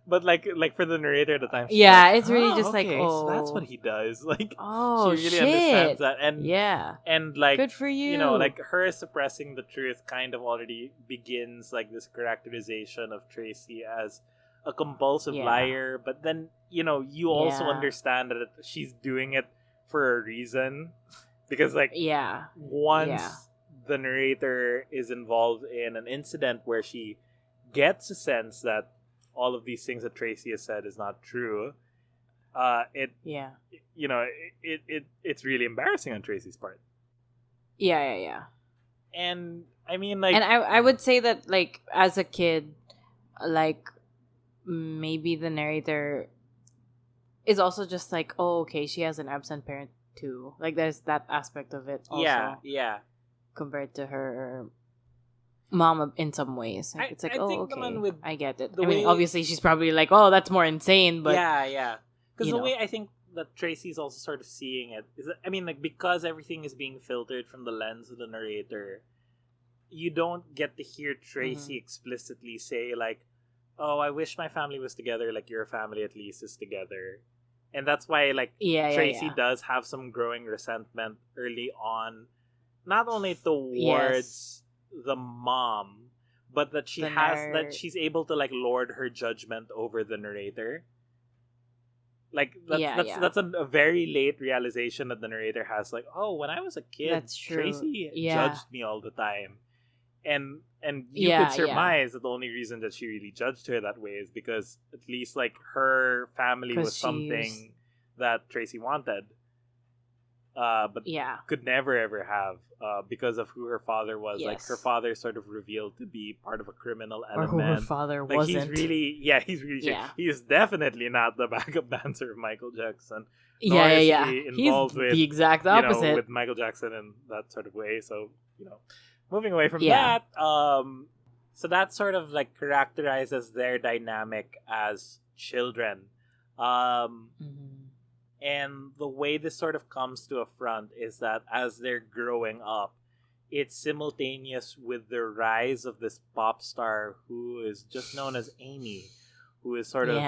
but, like for the narrator at the time. Yeah, it's really just like, so that's what he does. Like, oh, she really understands that. And, and, like, good for you. You know, like, her suppressing the truth kind of already begins, like, this characterization of Tracy as a compulsive liar, but then, you know, you also understand that she's doing it for a reason, because, like, once the narrator is involved in an incident where she gets a sense that all of these things that Tracy has said is not true, you know, it's really embarrassing on Tracy's part. And I mean, like, and I would say that, like, as a kid, like, maybe the narrator is also just like, oh, okay, she has an absent parent too. Like, there's that aspect of it also. Yeah. Compared to her mom in some ways. Like, it's like, okay, I get it. I mean, obviously she's probably like, oh, that's more insane, but... Yeah. Because the way I think that Tracy's also sort of seeing it is that, I mean, like, because everything is being filtered from the lens of the narrator, you don't get to hear Tracy explicitly say, like, oh, I wish my family was together, like your family at least is together. And that's why, like, Tracy does have some growing resentment early on, not only towards the mom, but that she's able to, like, lord her judgment over the narrator. Like, that's a very late realization that the narrator has, like, oh, when I was a kid, Tracy judged me all the time. And you could surmise that the only reason that she really judged her that way is because at least, like, her family was something that Tracy wanted, but could never ever have, because of who her father was. Like, her father sort of revealed to be part of a criminal element. Or who her father like, wasn't. He's really he is definitely not the backup dancer of Michael Jackson. He's Involved with the exact opposite, you know, with Michael Jackson in that sort of way. So, you know. Moving away from that, so that sort of, like, characterizes their dynamic as children. And the way this sort of comes to a front is that as they're growing up, it's simultaneous with the rise of this pop star who is just known as Amy, who is sort of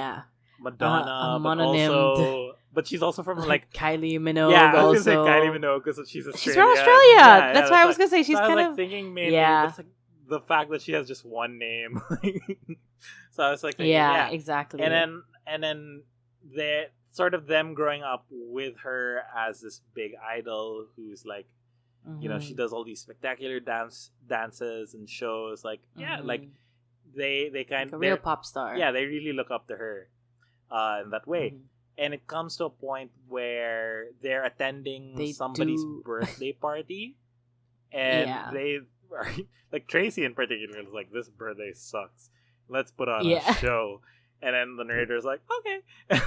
Madonna, but she's also from, like, Kylie Minogue. Yeah, I was gonna say Kylie Minogue because she's Australian. She's from Australia. That's why I was gonna say she's kind of like thinking mainly just, like, the fact that she has just one name. So I was like, thinking, exactly. And then the sort of them growing up with her as this big idol who's, like, you know, she does all these spectacular dances and shows. Like, like they kind of like a real pop star. Yeah, they really look up to her in that way. And it comes to a point where they're attending somebody's birthday party, and they are, like, Tracy in particular is like, this birthday sucks. Let's put on a show. And then the narrator's like, okay.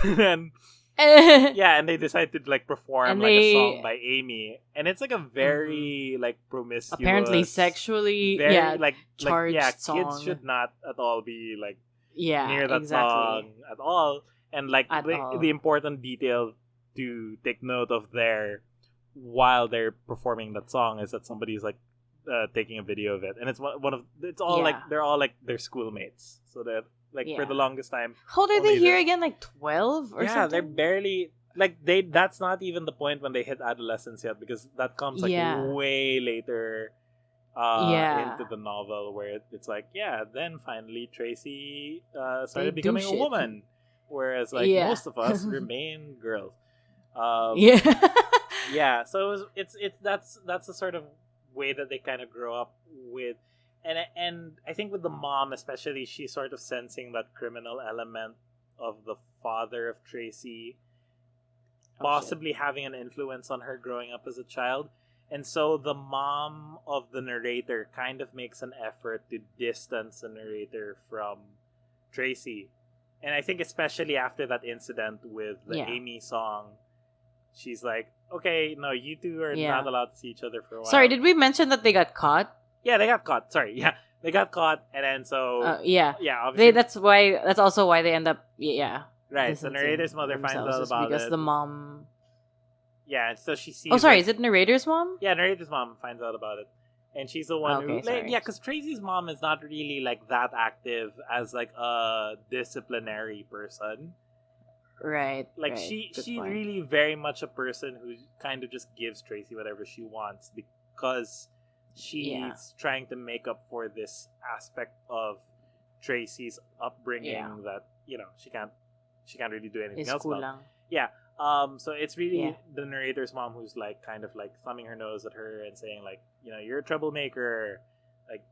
And then and they decide to, like, perform like a song by Amy, and it's like a very like promiscuous, apparently sexually like charged song. Kids should not at all be, like, near that song at all. And, like, the important detail to take note of there while they're performing that song is that somebody's, like, taking a video of it, and it's like they're all, like, their schoolmates, so that, like, for the longest time. How old are they here again? Like 12 or something? Yeah, they're barely, like, that's not even the point when they hit adolescence yet, because that comes, like, way later into the novel, where it's like, then finally Tracy started becoming a woman, whereas, like, most of us remain girls. So that's the sort of way that they kind of grow up with. And I think with the mom especially, she's sort of sensing that criminal element of the father of Tracy Oh, possibly having an influence on her growing up as a child. And so the mom of the narrator kind of makes an effort to distance the narrator from Tracy. And I think especially after that incident with the Amy song, she's like, okay, no, you two are not allowed to see each other for a while. Sorry, did we mention that they got caught? Yeah, they got caught. Sorry, yeah. They got caught, and then so... yeah, obviously... That's also why they end up, Right, the narrator's mother finds out about because it. the mom... Yeah, so she sees... Oh, sorry, is it narrator's mom? Yeah, narrator's mom finds out about it. And she's the one who... sorry. Yeah, because Tracy's mom is not really, like, that active as, like, a disciplinary person. Right. Like, right. she's really very much a person who kind of just gives Tracy whatever she wants because she's trying to make up for this aspect of Tracy's upbringing that, she can't really do anything else about. Yeah. So it's really the narrator's mom who's like kind of like thumbing her nose at her and saying like, you're a troublemaker. Like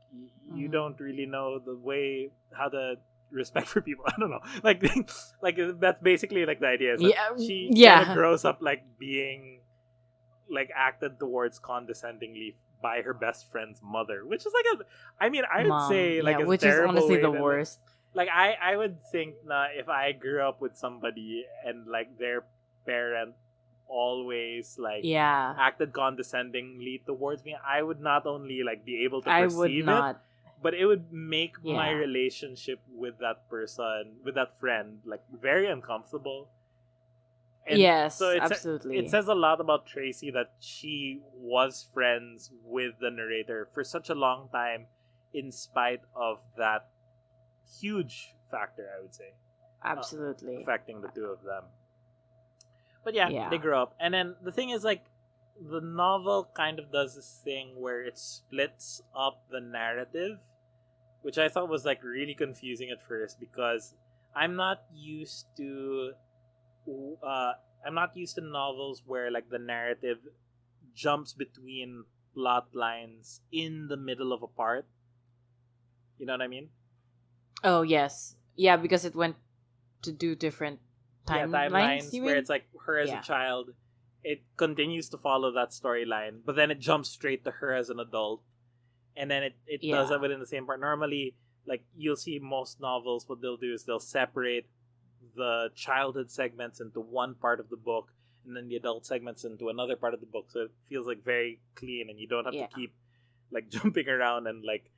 you don't really know the way how to respect for people. I don't know. Like that's basically like the idea. Is that she kind of grows up like being like acted towards condescendingly by her best friend's mother, which is like I would say like which is honestly the worst. Like I would think that if I grew up with somebody and like their parent always like acted condescendingly towards me, I would not only like be able to perceive it, but it would make my relationship with that person, with that friend, like very uncomfortable. And yes, so absolutely. It says a lot about Tracy that she was friends with the narrator for such a long time, in spite of that huge factor, I would say. Absolutely. Affecting the two of them. But they grow up. And then the thing is, like, the novel kind of does this thing where it splits up the narrative, which I thought was, like, really confusing at first because I'm not used to novels where, like, the narrative jumps between plot lines in the middle of a part. You know what I mean? Oh, yes. Yeah, because it went to do different timelines where it's like her as a child. It continues to follow that storyline, but then it jumps straight to her as an adult. And then it does that within the same part. Normally, like, you'll see most novels, what they'll do is they'll separate the childhood segments into one part of the book and then the adult segments into another part of the book. So it feels like very clean and you don't have to keep like jumping around and like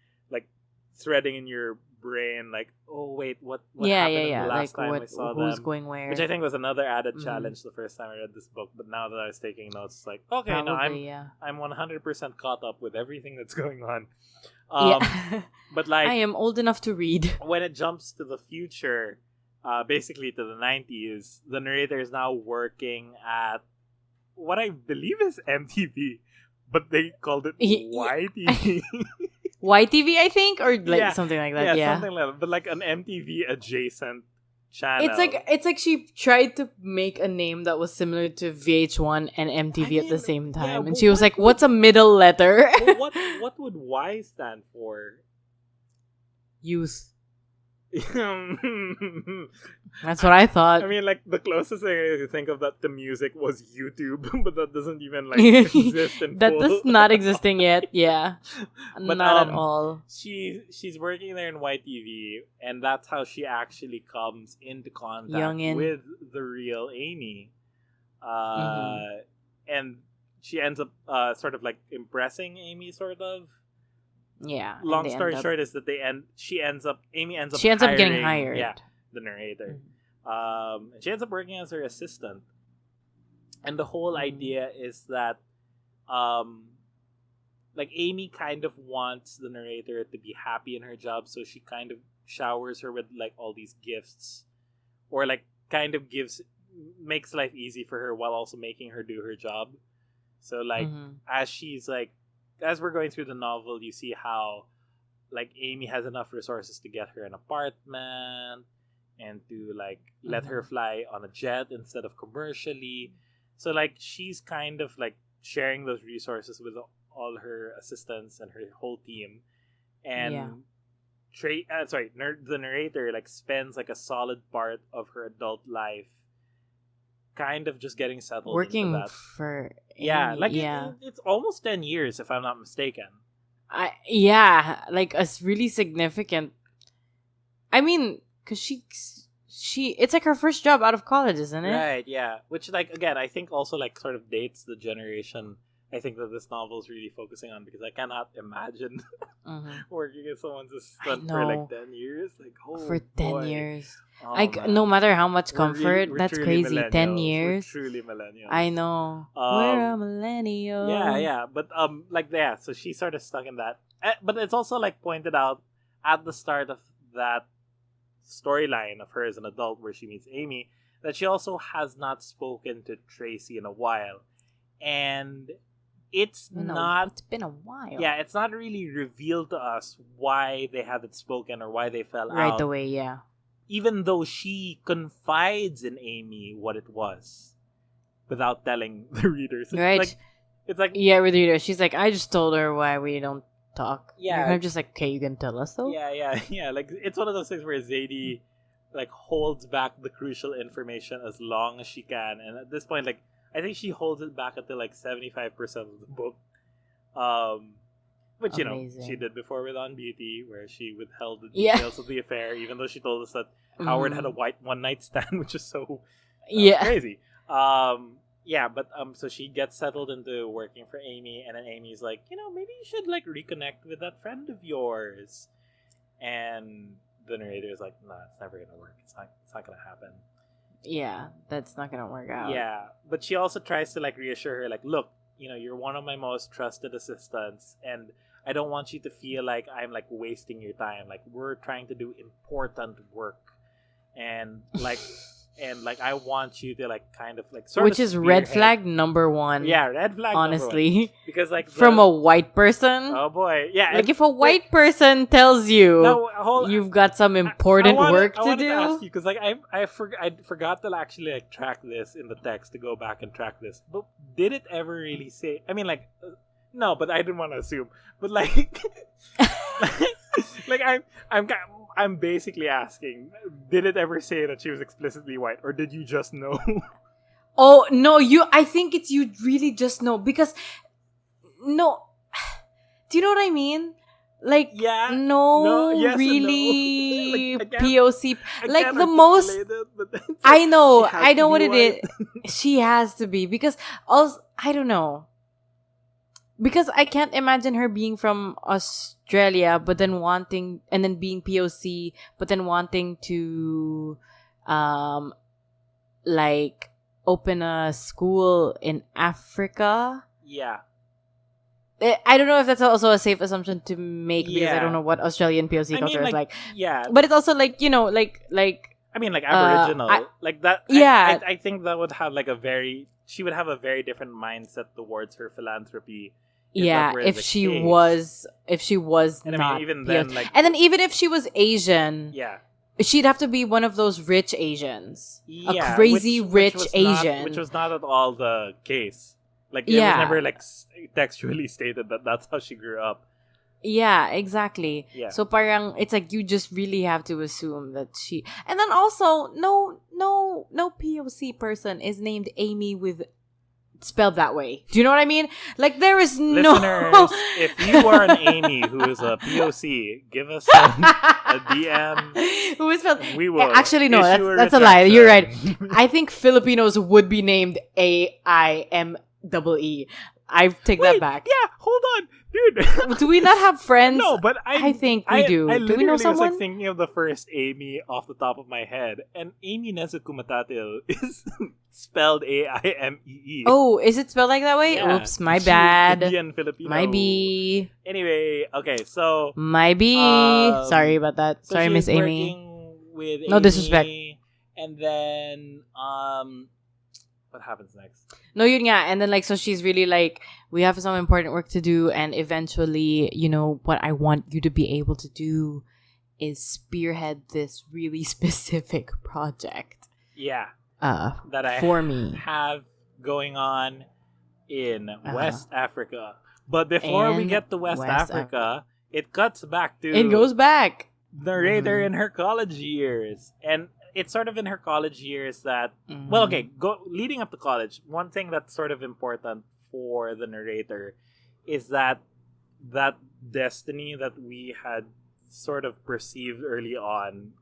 threading in your brain like, oh wait, what happened in the last time I saw who's them, going where, which I think was another added challenge the first time I read this book. But now that I was taking notes, it's like, okay, I'm 100% caught up with everything that's going on. But like, I am old enough to read. When it jumps to the future, basically to the 90s, the narrator is now working at what I believe is MTV, but they called it YTV. YTV, I think, or like something like that. Yeah, something like that. But like an MTV adjacent channel. It's like she tried to make a name that was similar to VH1 and MTV at the same time, and she was like, "What's a middle letter?" What would Y stand for? Youth. That's what I thought. I mean, like, the closest thing I could think of that to music was YouTube, but that doesn't even like exist in that full. is not existing yet. Yeah, but not at all. She's working there in YTV, and that's how she actually comes into contact with the real Amy. And she ends up sort of like impressing Amy, sort of. Yeah. Long story short is that Amy ends up hiring, getting hired. Yeah, the narrator. And she ends up working as her assistant. And the whole idea is that like Amy kind of wants the narrator to be happy in her job, so she kind of showers her with like all these gifts, or like kind of makes life easy for her while also making her do her job. So like as we're going through the novel, you see how like Amy has enough resources to get her an apartment and to like let her fly on a jet instead of commercially. So like she's kind of like sharing those resources with all her assistants and her whole team. And the narrator like spends like a solid part of her adult life kind of just getting settled Working into that. for Yeah, Amy, like yeah. it's almost 10 years if I'm not mistaken. Like a really significant. I mean, because she it's like her first job out of college, isn't it? Right, yeah. Which, like, again, I think also, like, sort of dates the generation I think that this novel is really focusing on, because I cannot imagine working as someone's assistant for, like, 10 years. Like, oh, for 10 boy. years. Oh, Like, man. no matter how much We're comfort, that's truly crazy. 10 millennials. years. We're truly millennials. I know. We're a millennial. Yeah. But, so she's sort of stuck in that. But it's also, like, pointed out at the start of that storyline of her as an adult where she meets Amy, that she also has not spoken to Tracy in a while. And it's been a while. Yeah, it's not really revealed to us why they haven't spoken or why they fell out. Right away, yeah. Even though she confides in Amy what it was without telling the readers. Right. It's like yeah, with the reader. She's like, I just told her why we don't talk. Yeah. I'm just like, okay, you can tell us though? Yeah. Like, it's one of those things where Zadie, like, holds back the crucial information as long as she can. And at this point, like, I think she holds it back until, like, 75% of the book. Which, you know, she did before with On Beauty, where she withheld the details of the affair, even though she told us that Howard had a one-night stand, which is so crazy. So she gets settled into working for Amy, and then Amy's like, you know, maybe you should, like, reconnect with that friend of yours. And the narrator is like, nah, it's never gonna work. It's not gonna happen. Yeah, that's not gonna work out. Yeah, but she also tries to, like, reassure her, like, look, you know, you're one of my most trusted assistants, and I don't want you to feel like I'm, like, wasting your time. Like, we're trying to do important work, and like I want you to, like, kind of, like, sort which of is red flag number 1. Yeah, red flag honestly number 1. Because, like, from a white person. Oh boy, yeah. Like, if a white person tells you you've got some important work to do. To ask you, because, like, I forgot to actually, like, track this in the text, to go back and track this. But did it ever really say? I mean, like, no, but I didn't want to assume. But, like, like I'm basically asking, did it ever say that she was explicitly white, or did you just know? Oh, no, I think it's you really just know, because, no, do you know what I mean? Like, yes really, like, POC, like, the most, I know what it is. She has to be, because, also, I don't know. Because I can't imagine her being from Australia, but then being POC, but then wanting to, like, open a school in Africa. Yeah. I don't know if that's also a safe assumption to make, because I don't know what Australian POC culture is like. Yeah. But it's also, like, you know, like. I mean, like, Aboriginal, like that. Yeah. I think that would have, like, she would have a very different mindset towards her philanthropy. If she was and not, I mean, even then, like, and then even if she was Asian, she'd have to be one of those rich Asians, a crazy rich Asian, which was not at all the case. Like, it was never, like, textually stated that that's how she grew up. Yeah, exactly. Yeah. So parang it's like you just really have to assume that she, and then also no POC person is named Amy with. Spelled that way. Do you know what I mean? Like, there is Listeners, if you are an Amy who is a POC, give us a DM. Who is spelled? We will. Actually, no, that's a lie. You're right. I think Filipinos would be named AIMEE. I take that back. Yeah, hold on, dude. Do we not have friends? No, but I think we do. Do we know someone? I was, like, thinking of the first Amy off the top of my head, and Amy Nezukumatatil is spelled AIMEE. Oh, is it spelled like that way? Yeah. Oops, my bad. Indian Filipino. My B. Anyway, okay, so my B. Sorry about that. So sorry, Miss Amy. With no Amy, disrespect. And then what happens next? No, yun nga. And then, like, so she's really like, we have some important work to do, and eventually, you know, what I want you to be able to do is spearhead this really specific project. Yeah. That I have going on in West Africa. But before we get to West Africa, it cuts back to... It goes back. narrator in her college years. And it's sort of in her college years that, leading up to college, one thing that's sort of important for the narrator is that destiny that we had sort of perceived early on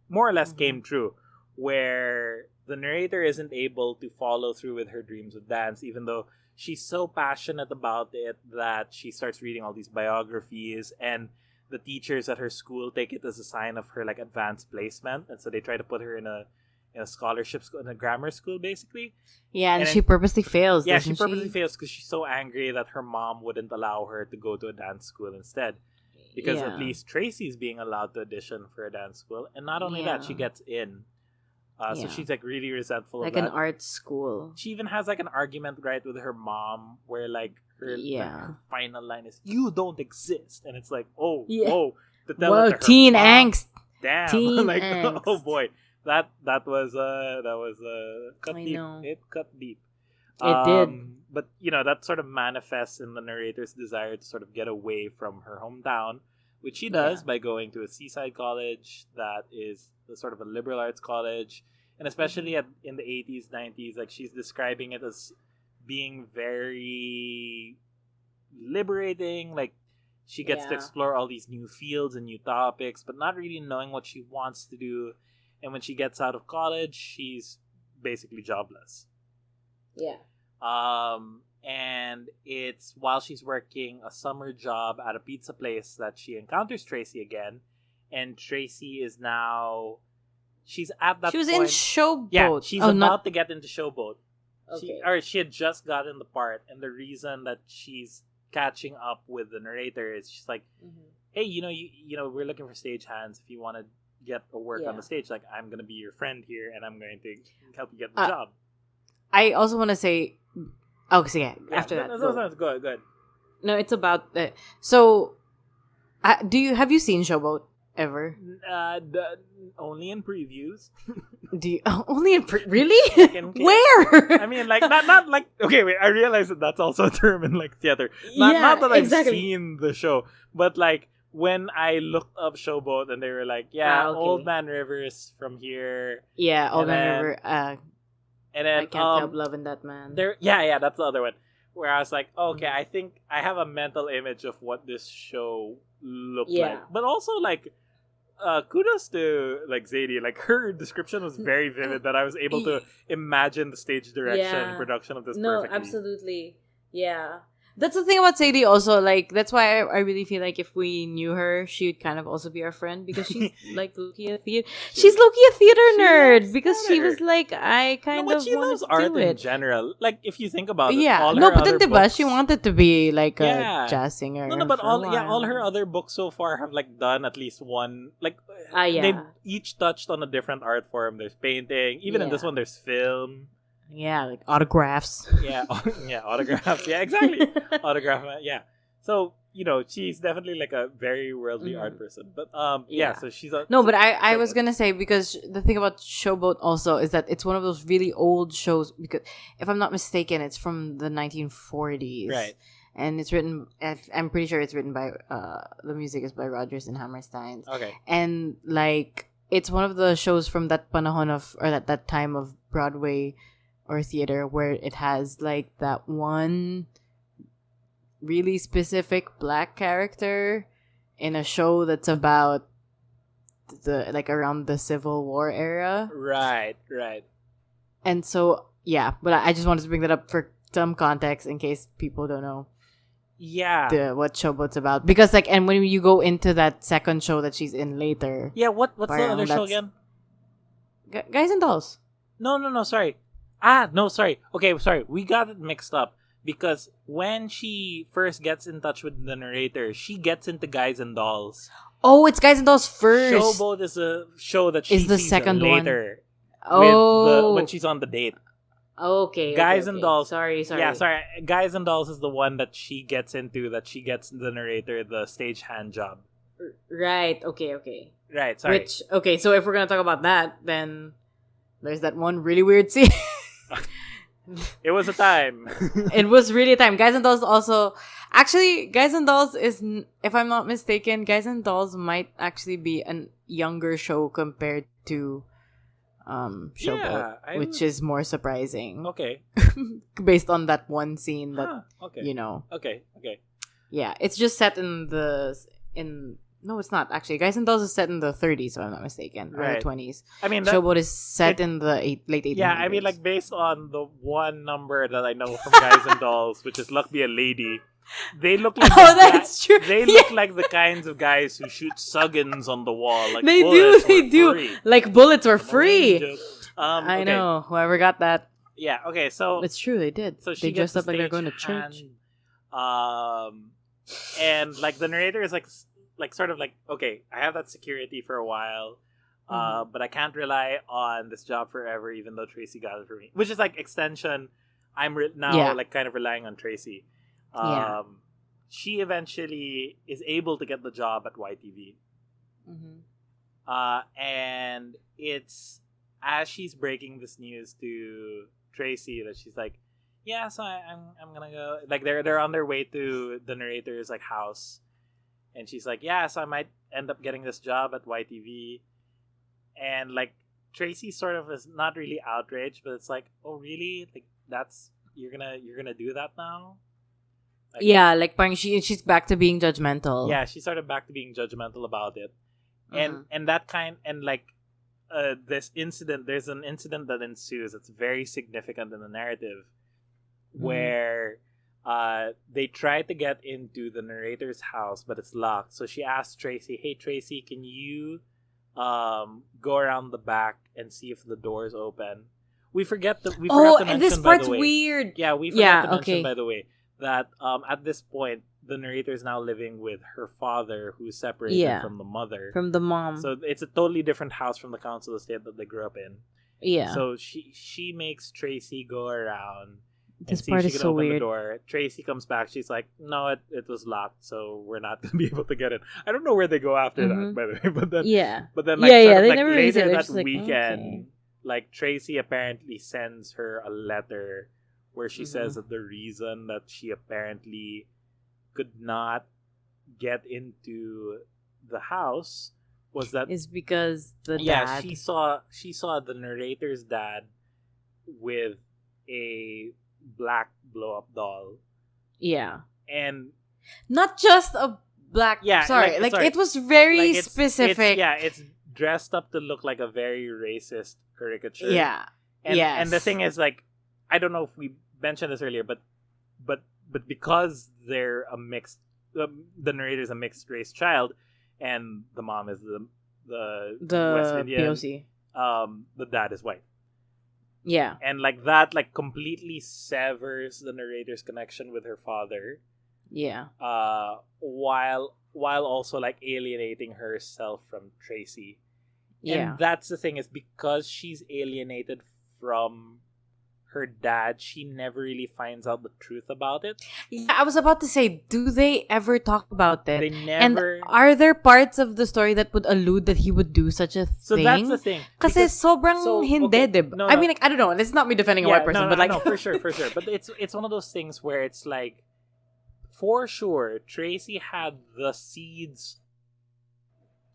more or less came true, where the narrator isn't able to follow through with her dreams of dance, even though she's so passionate about it that she starts reading all these biographies, and the teachers at her school take it as a sign of her like advanced placement, and so they try to put her in a scholarship school, in a grammar school, basically. Yeah, and she purposely fails. Yeah, she purposely fails because she's so angry that her mom wouldn't allow her to go to a dance school instead. Because at least Tracy's being allowed to audition for a dance school, and not only that, she gets in. So she's like really resentful of that. Like an art school. She even has like an argument with her mom where like her final line is, "You don't exist," and it's like, to tell it to her teen mom, angst. Damn, teen like angst. Oh boy, that was cut deep. Know. It cut deep. It did. But that sort of manifests in the narrator's desire to sort of get away from her hometown, which she does by going to a seaside college that is sort of a liberal arts college, and especially in the 80s, 90s, like she's describing it as being very liberating. Like she gets to explore all these new fields and new topics, but not really knowing what she wants to do. And when she gets out of college, she's basically jobless. Yeah. And it's while she's working a summer job at a pizza place that she encounters Tracy again. And Tracy is now, she's at that point. She was in Showboat. Yeah, she's about to get into Showboat. Okay. She had just gotten the part. And the reason that she's catching up with the narrator is she's like, hey, we're looking for stagehands. If you want to get a work on the stage, like, I'm going to be your friend here and I'm going to help you get the job. I also want to say, after that. Go ahead. No, it's about that. So, have you seen Showboat ever? Only in previews. Do you only in really? Where? I mean, like not like. Okay, wait. I realize that's also a term in like theater. Not that I've seen the show, but like when I looked up Showboat and they were like, Old Man Rivers from here. Yeah, Old Man River. And then I can't help loving that man. That's the other one. Where I was like, okay, I think I have a mental image of what this show looked like. But also like, kudos to like Zadie. Like her description was very vivid that I was able to imagine the stage direction and production of this perfectly. No, absolutely. Yeah. That's the thing about Zadie also, like, that's why I really feel like if we knew her, she would kind of also be our friend, because she's, like, low-key a theater... She's low-key a theater nerd, because she was like, I kind of she loves art in general. Like, if you think about it, she wanted to be, like, a jazz singer. But all her other books so far have, like, done at least one, like, they've each touched on a different art form. There's painting, even in this one, there's film. Yeah, like autographs. Autographs. Yeah, exactly. Autograph. Yeah. So, she's definitely like a very worldly art person. But so she's but I was gonna say, because the thing about Showboat also is that it's one of those really old shows, because if I'm not mistaken, it's from the 1940s. Right. And it's written, I'm pretty sure it's written by, the music is by Rodgers and Hammerstein. Okay. And like, it's one of the shows from that panahon that time of Broadway or theater where it has like that one really specific black character in a show that's about around the Civil War era. Right. And so, but I just wanted to bring that up for some context in case people don't know. Yeah. What Showboat's about. Because like, and when you go into that second show that she's in later. Yeah, what's the other show again? Guys and Dolls. No, sorry. Sorry. Okay, sorry. We got it mixed up because when she first gets in touch with the narrator, she gets into Guys and Dolls. Oh, it's Guys and Dolls first. Showboat is a show that she sees second later. Oh. When she's on the date. Okay. Guys and Dolls. Sorry. Yeah, sorry. Guys and Dolls is the one that she gets into, that she gets the narrator the stagehand job. Right. Okay. Right, sorry. So if we're going to talk about that, then there's that one really weird scene. It was a time. It was really a time. Guys and Dolls also, Actually, Guys and Dolls is, if I'm not mistaken, Guys and Dolls might actually be a younger show compared to Showboat, which is more surprising. Okay. Based on that one scene that, okay. you know. Okay. Yeah, it's just set no, it's not actually. Guys and Dolls is set in the 30s, if I'm not mistaken, or the 20s. I mean, Showboat is set in the late 80s. Yeah, I mean, like based on the one number that I know from Guys and Dolls, which is "Luck Be a Lady," they look like that's true. They look like the kinds of guys who shoot suggins on the wall. Like they do. Free. Like bullets were free. I know. Whoever got that. Yeah. Okay. So it's true. They did. So they dressed up like they're going to church. And like the narrator is like sort of like, okay, I have that security for a while, but I can't rely on this job forever, even though Tracy got it for me. Which is like extension. I'm now like kind of relying on Tracy. She eventually is able to get the job at YTV. And it's as she's breaking this news to Tracy that she's like, yeah, so I'm gonna go. Like they're on their way to the narrator's like house, and she's like, yeah, so I might end up getting this job at YTV, and like Tracy sort of is not really outraged, but it's like, oh really? Like that's you're gonna do that now? Like, yeah, like she's back to being judgmental. Yeah, she's sort of back to being judgmental about it, and that kind and like this incident. There's an incident that ensues that's very significant in the narrative, where they try to get into the narrator's house, but it's locked. So she asks Tracy, "Hey Tracy, can you go around the back and see if the door's open?" We forgot to mention, this part's by the way. Weird. Yeah, we forgot to mention, by the way, that at this point the narrator is now living with her father, who's separated from the mother, from the mom. So it's a totally different house from the council estate that they grew up in. Yeah. So she makes Tracy go around. This part is so weird. The door. Tracy comes back. She's like, "No, it was locked, so we're not gonna be able to get in." I don't know where they go after that, by the way. But then like, they like never later that like, weekend, like Tracy apparently sends her a letter where she says that the reason that she apparently could not get into the house was that is because the dad. dad. She saw the narrator's dad with a black blow-up doll. Yeah. And not just a black... Yeah. Sorry. It was very specific. It's dressed up to look like a very racist caricature. Yeah. And the thing is, like, I don't know if we mentioned this earlier, but because they're a mixed... the narrator's a mixed race child, and the mom is the West Indian... POC. The dad is white. Yeah. And like that like completely severs the narrator's connection with her father. Yeah. While also like alienating herself from Tracy. Yeah. And that's the thing, is because she's alienated from her dad, she never really finds out the truth about it. Yeah, I was about to say, do they ever talk about it? They never. And are there parts of the story that would allude that he would do such a thing? So that's the thing. Kasi sobrang hindi, diba? No. I mean, like, I don't know. It's not me defending a white person, but like... No, for sure. But it's one of those things where it's like, for sure, Tracy had the seeds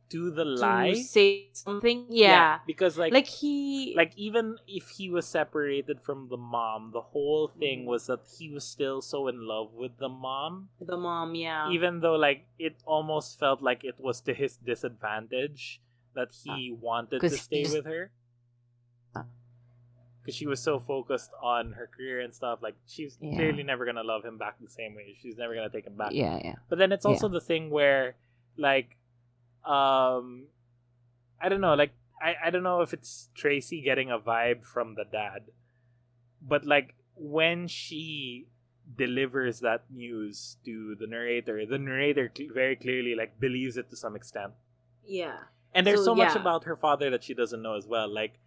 to the lie. To say something? Yeah. Because like he... Like even if he was separated from the mom, the whole thing was that he was still so in love with the mom. The mom, yeah. Even though like it almost felt like it was to his disadvantage that he wanted to stay with her. Because she was so focused on her career and stuff. Like she's clearly never gonna love him back the same way. She's never gonna take him back. Yeah. But then it's also the thing where like I don't know, like I don't know if it's Tracy getting a vibe from the dad, but like when she delivers that news to the narrator very clearly like believes it to some extent. Yeah. And there's so much about her father that she doesn't know as well. Like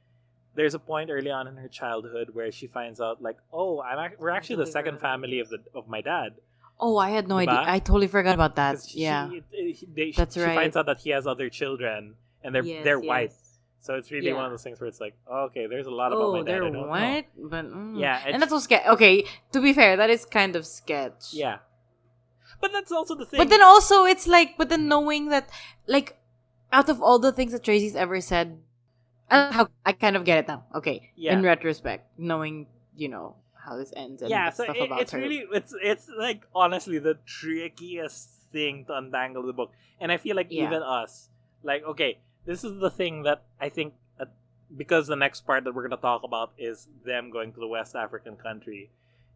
there's a point early on in her childhood where she finds out like, oh, we're actually the second family of my dad. Oh, I had no idea. I totally forgot about that. Yeah. That's right. She finds out that he has other children, and they're white. So it's really one of those things where it's like, oh, okay, there's a lot about my dad. They're I don't white? know. But, yeah. And that's so sketch. Okay, to be fair, that is kind of sketch. Yeah. But that's also the thing. But then also, it's like, but then knowing that, like, out of all the things that Tracy's ever said, I kind of get it now. Okay. Yeah. In retrospect, knowing, how this ends and so stuff about it's her. really, it's like, honestly, the trickiest thing to untangle the book. And I feel like even us, like, okay, this is the thing that I think, because the next part that we're going to talk about is them going to the West African country,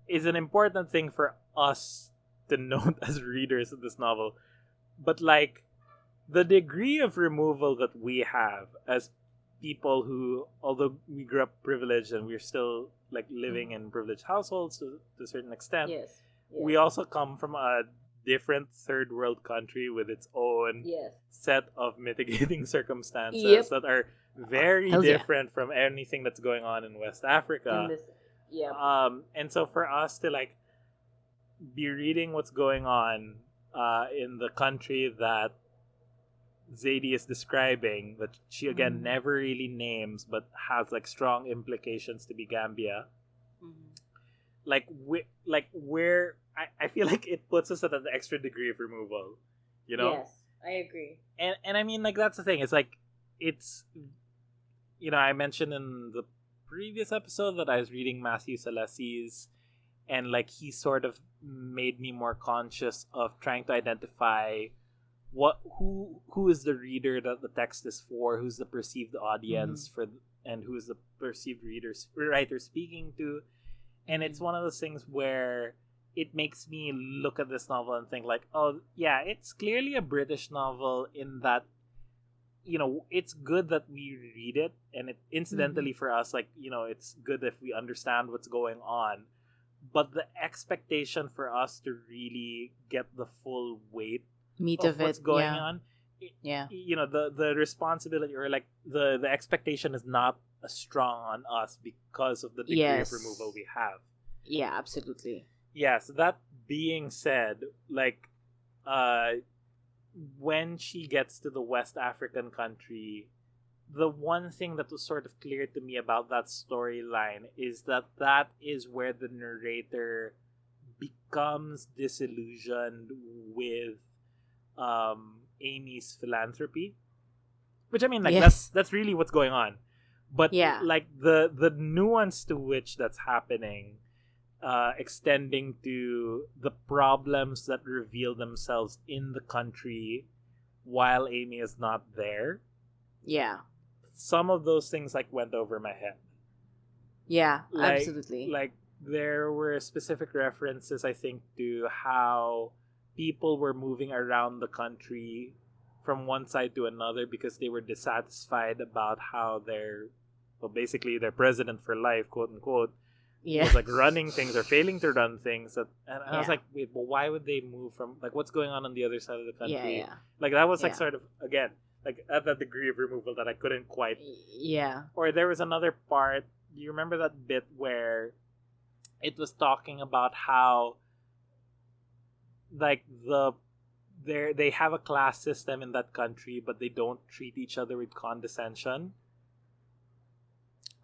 is an important thing for us to note as readers of this novel. But, like, the degree of removal that we have as people who, although we grew up privileged and we're still, like, living in privileged households to a certain extent, we also come from a different third world country with its own set of mitigating circumstances that are very different from anything that's going on in West Africa. And so for us to, like, be reading what's going on in the country that Zadie is describing, that she again never really names but has, like, strong implications to be Gambia, like where I feel like it puts us at an extra degree of removal, Yes, I agree. And I mean, like, that's the thing. It's like, it's, I mentioned in the previous episode that I was reading Matthew Salesi's, and, like, he sort of made me more conscious of trying to identify who is the reader that the text is for, who's the perceived audience for, and who is the perceived writer speaking to. And it's one of those things where it makes me look at this novel and think, like, oh yeah, it's clearly a British novel in that, it's good that we read it, and it incidentally for us, like, it's good if we understand what's going on. But the expectation for us to really get the full weight of what's going on, the responsibility, or, like, the expectation is not as strong on us because of the degree of removal we have. Yeah, absolutely. Yeah, so that being said, like, when she gets to the West African country, the one thing that was sort of clear to me about that storyline is that is where the narrator becomes disillusioned with Amy's philanthropy, which, I mean, like, that's really what's going on. But like, the nuance to which that's happening, extending to the problems that reveal themselves in the country while Amy is not there. Yeah. Some of those things, like, went over my head. Yeah, like, absolutely. Like, there were specific references, I think, to how people were moving around the country from one side to another because they were dissatisfied about how their president for life, quote unquote, was, like, running things or failing to run things. And I was like, wait, well, why would they move from, like, what's going on the other side of the country? Like, that was, like, sort of, again, like, at that degree of removal that I couldn't quite. Or there was another part. You remember that bit where it was talking about how, like, they have a class system in that country, but they don't treat each other with condescension.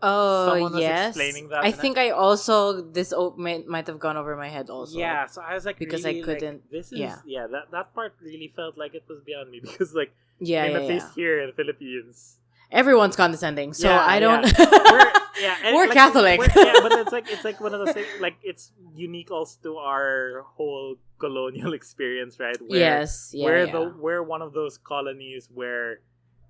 Oh, someone was explaining that. I think I also, this might have gone over my head also. Yeah, so I was like, because really, I couldn't. Like, this is that part really felt like it was beyond me, because, like, at least here in the Philippines, everyone's condescending, so I don't. We're like, Catholic. But it's like one of those things. Like, it's unique also to our whole colonial experience, right? Where we're one of those colonies where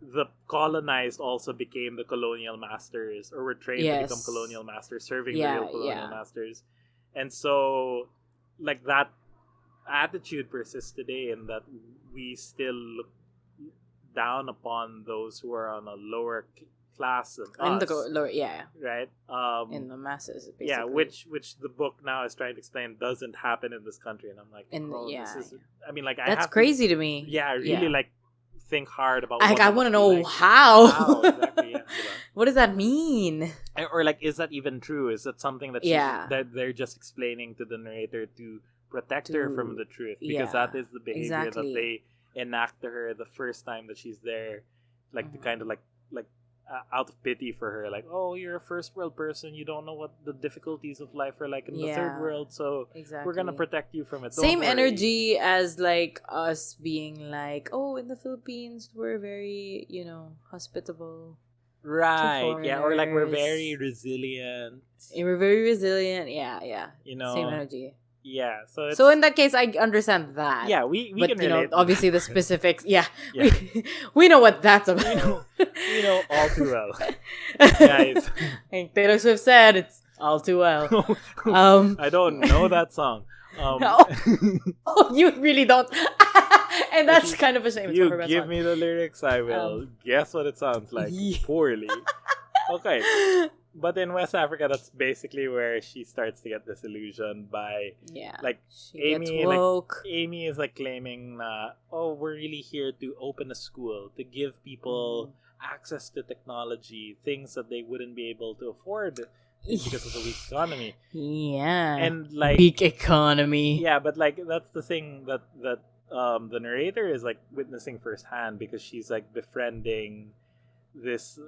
the colonized also became the colonial masters, or were trained to become colonial masters, serving the real colonial masters. And so, like, that attitude persists today, in that we still look down upon those who are on a lower class than us. Right? In the masses, basically. Yeah, which the book now is trying to explain doesn't happen in this country. And I'm like, this is... I mean, like, that's crazy to me. Yeah, really, like, think hard about. Like, I want to know how. Exactly, what does that mean? Or, like, is that even true? Is that something that that they're just explaining to the narrator to protect her from the truth? Because that is the behavior that they enact to her the first time that she's there, like, to kind of like out of pity for her, like, oh, you're a first world person, you don't know what the difficulties of life are like in the third world, so exactly. we're gonna protect you from it. Don't Same worry. energy as like us being like, oh, in the Philippines we're very, hospitable. Right. Yeah, or like we're very resilient. We're very resilient. Yeah. Same energy. Yeah. So in that case, I understand that. Yeah, we but, can relate. Obviously the specifics. Yeah. We know what that's about. We know all too well, guys. Like Taylor Swift said, it's all too well. I don't know that song. Oh, you really don't. And that's kind of a shame. You give me the lyrics, I will guess what it sounds like poorly. Okay. But in West Africa, that's basically where she starts to get disillusioned by, like, Amy. Like, Amy is like claiming, we're really here to open a school to give people access to technology, things that they wouldn't be able to afford because of the weak economy. Yeah, and like weak economy. Yeah, but like that's the thing that the narrator is like witnessing firsthand, because she's like befriending this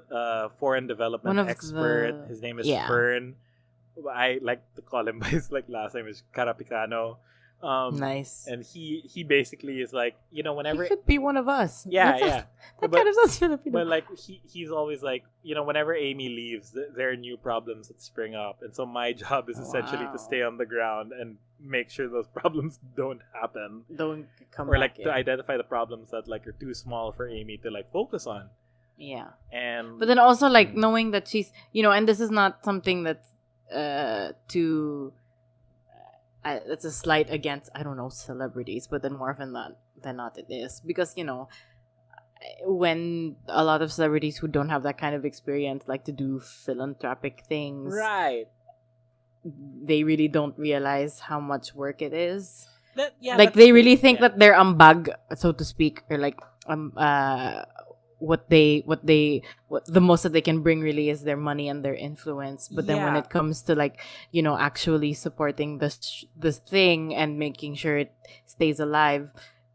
foreign development expert. His name is Fern. I like to call him by his like last name is Carapicano. Nice. And he basically is like, whenever he could be one of us. That kind of sounds Filipino. But like he's always like, whenever Amy leaves, there are new problems that spring up, and so my job is essentially to stay on the ground and make sure those problems don't happen, don't come or back, like to identify the problems that like are too small for Amy to like focus on. Yeah. But then also like knowing that she's, and this is not something that's it's a slight against, I don't know, celebrities, but then more often than not it is, because when a lot of celebrities who don't have that kind of experience like to do philanthropic things, right, they really don't realize how much work it is. They really think that they're ambag, so to speak, or like what the most that they can bring really is their money and their influence. But then when it comes to like, actually supporting this thing and making sure it stays alive,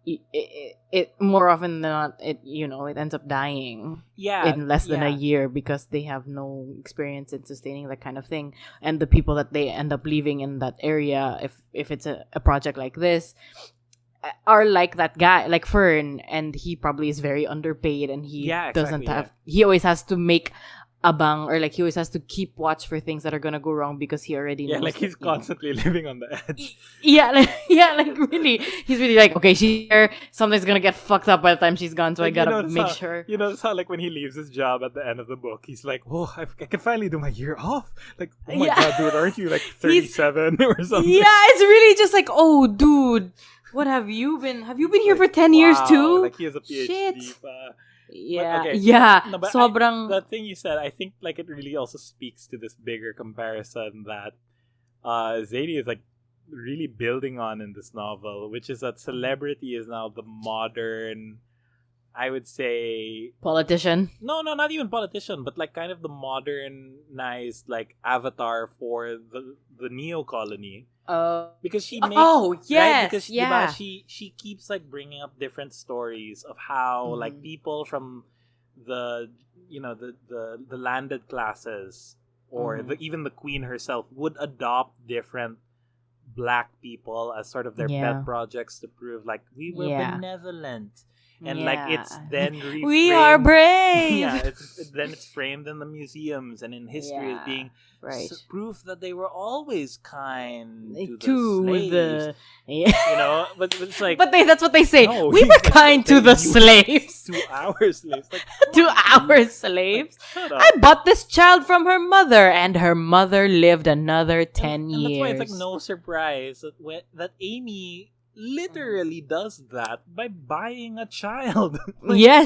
it more often than not, it ends up dying in less than a year, because they have no experience in sustaining that kind of thing. And the people that they end up leaving in that area, if it's a project like this, are like that guy, like Fern, and he probably is very underpaid, and he doesn't have. He always has to make abang, or like he always has to keep watch for things that are gonna go wrong, because he already knows. Like he's constantly living on the edge. Like really, he's really like, okay, she's here, something's gonna get fucked up by the time she's gone, so I gotta make sure. You notice how like when he leaves his job at the end of the book, he's like, "Whoa, I can finally do my year off." Like, oh my god, dude, aren't you like 37 or something? Yeah, it's really just like, oh, dude. What have you been? Have you been here for 10 years too? Like he has a PhD. Shit. Yeah. Okay. Yeah. No, but sobrang... the thing you said, I think like it really also speaks to this bigger comparison that Zadie is like really building on in this novel, which is that celebrity is now the modern, I would say, politician. No, not even politician, but like kind of the modernized like avatar for the Neo colony. Because she makes she keeps like bringing up different stories of how like people from the the landed classes, or even the queen herself, would adopt different black people as sort of their pet projects to prove like we were benevolent. And like it's then reframed. We are brave. It's framed in the museums and in history as being proof that they were always kind to the slaves. But it's like, but that's what they say. No, we were kind to the slaves. To our slaves, like to our slaves. I bought this child from her mother, and her mother lived another 10 years. And that's why it's like no surprise that Amy literally does that by buying a child.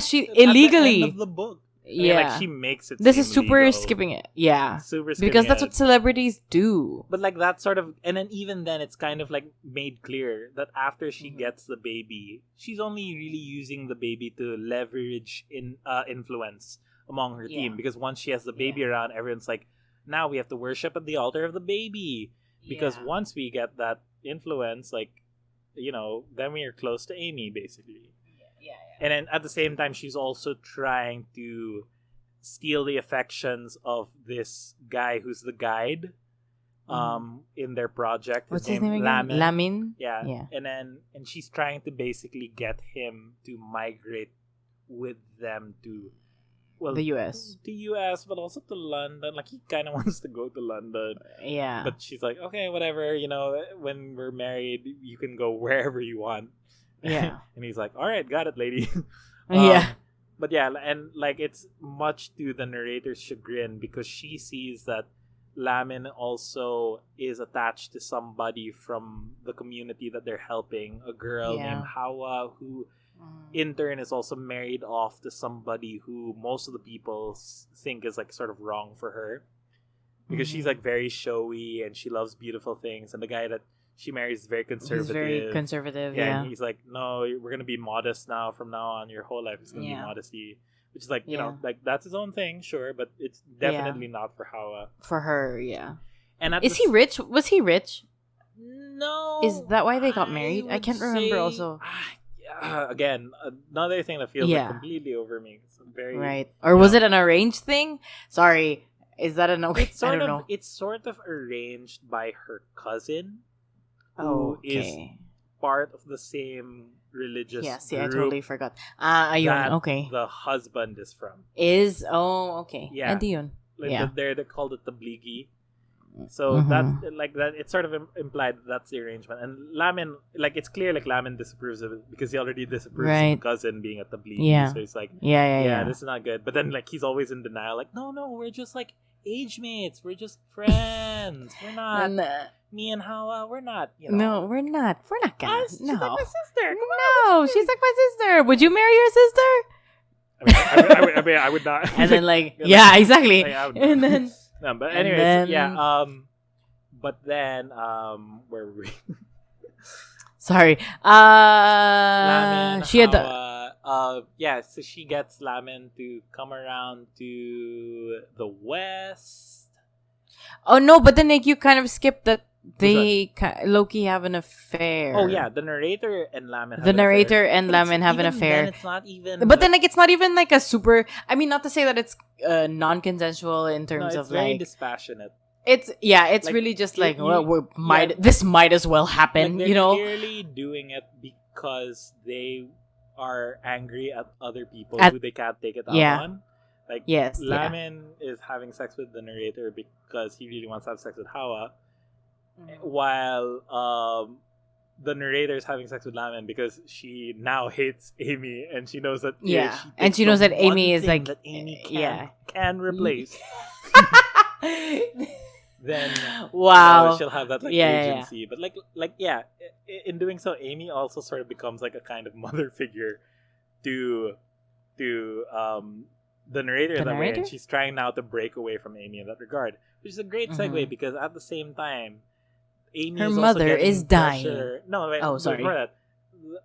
She illegally. At the end of the book. Like she makes it. This is super legal. Skipping it. Yeah. Super skipping because that's what celebrities do. But like that sort of, and then even then, it's kind of like made clear that after she gets the baby, she's only really using the baby to leverage influence among her team. Because once she has the baby around, everyone's like, now we have to worship at the altar of the baby. Because once we get that influence, like, then we are close to Amy, basically. And then at the same time, she's also trying to steal the affections of this guy who's the guide in their project. What's his name again? Lamin? Yeah. And she's trying to basically get him to migrate with them to the US. To US, but also to London. Like, he kind of wants to go to London. Yeah. But she's like, okay, whatever. You know, when we're married, you can go wherever you want. Yeah. And he's like, all right, got it, lady. Yeah. But yeah, and like, it's much to the narrator's chagrin because she sees that Lamin also is attached to somebody from the community that they're helping, a girl named Hawa, who in turn is also married off to somebody who most of the people think is like sort of wrong for her, because she's like very showy and she loves beautiful things, and the guy that she marries is very conservative. He's very conservative, yeah. And he's like, no, we're gonna be modest now. From now on, your whole life is gonna be modesty. Which is like, you know, like, that's his own thing, sure, but it's definitely not for Hawa. For her, yeah. And is he rich? Was he rich? No. Is that why they got married? I can't remember also. Again, another thing that feels like completely over me. It's very, right. Or was it an arranged thing? Sorry. Is that an It's I sort don't of know. It's sort of arranged by her cousin, Oh, who is part of the same religious I group totally forgot. Ayun, that okay. the husband is from. Okay. Yeah. And yun. Like they called it the Tablighi. So that's like that. It's sort of implied that's the arrangement. And Lamin, like, it's clear like Lamin disapproves of it because he already disapproves of his cousin being at the Tablighi. Yeah. So he's like, yeah, this is not good. But then like he's always in denial. Like, no, we're just like age mates. We're just friends. We're not. Me and Hawa, we're not. You know. No, we're not. We're not gonna. She's like my sister. No, she's like my sister. Would you marry your sister? I mean, I would not. And then like, yeah, exactly. Like, and then. No, but anyways, but then, where were we? Sorry. Lamin, she had Hawa, so she gets Lamin to come around to the West. Oh no, but then like you kind of skipped that they low-key have an affair. Oh yeah, the narrator and Lamin have the an narrator affair. and Lamin have an affair. Then it's not even. But then like it's not even like a super. I mean, not to say that it's non-consensual in terms it's of very like. dispassionate. It's like, really just like this might as well happen, like you know. Clearly doing it because they are angry at other people who they can't take it out on. Like, Lamin is having sex with the narrator because he really wants to have sex with Hawa, while the narrator is having sex with Lamin because she now hates Amy, and she knows that and she knows that Amy is like that Amy can replace. Then she'll have that like agency, but in doing so, Amy also sort of becomes like a kind of mother figure to the narrator in that way, and she's trying now to break away from Amy in that regard, which is a great segue because at the same time, Amy her is mother also is dying. No, wait, sorry. Before that,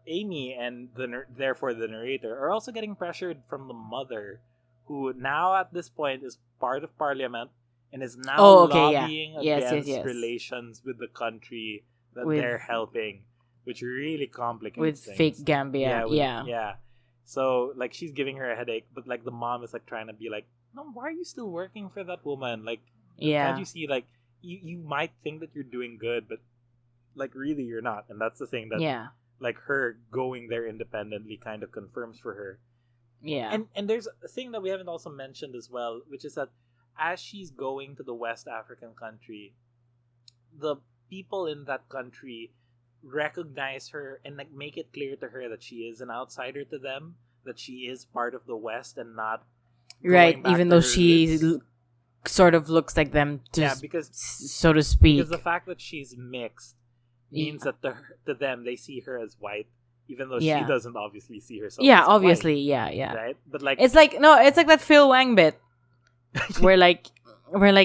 Amy and therefore the narrator are also getting pressured from the mother, who now at this point is part of Parliament and is now lobbying against relations with the country that they're helping, which really complicates things. Fake Gambia. Yeah. So like she's giving her a headache, but like the mom is like trying to be like, no, why are you still working for that woman? Like, can't you see like you might think that you're doing good, but like really you're not, and that's the thing that like her going there independently kind of confirms for her. Yeah. And there's a thing that we haven't also mentioned as well, which is that as she's going to the West African country, the people in that country recognize her and like make it clear to her that she is an outsider to them, that she is part of the West and not even though she sort of looks like them, because so to speak. Because the fact that she's mixed means that to them they see her as white, even though she doesn't obviously see herself. Yeah, as obviously, white, right? But like it's like that Phil Wang bit, where like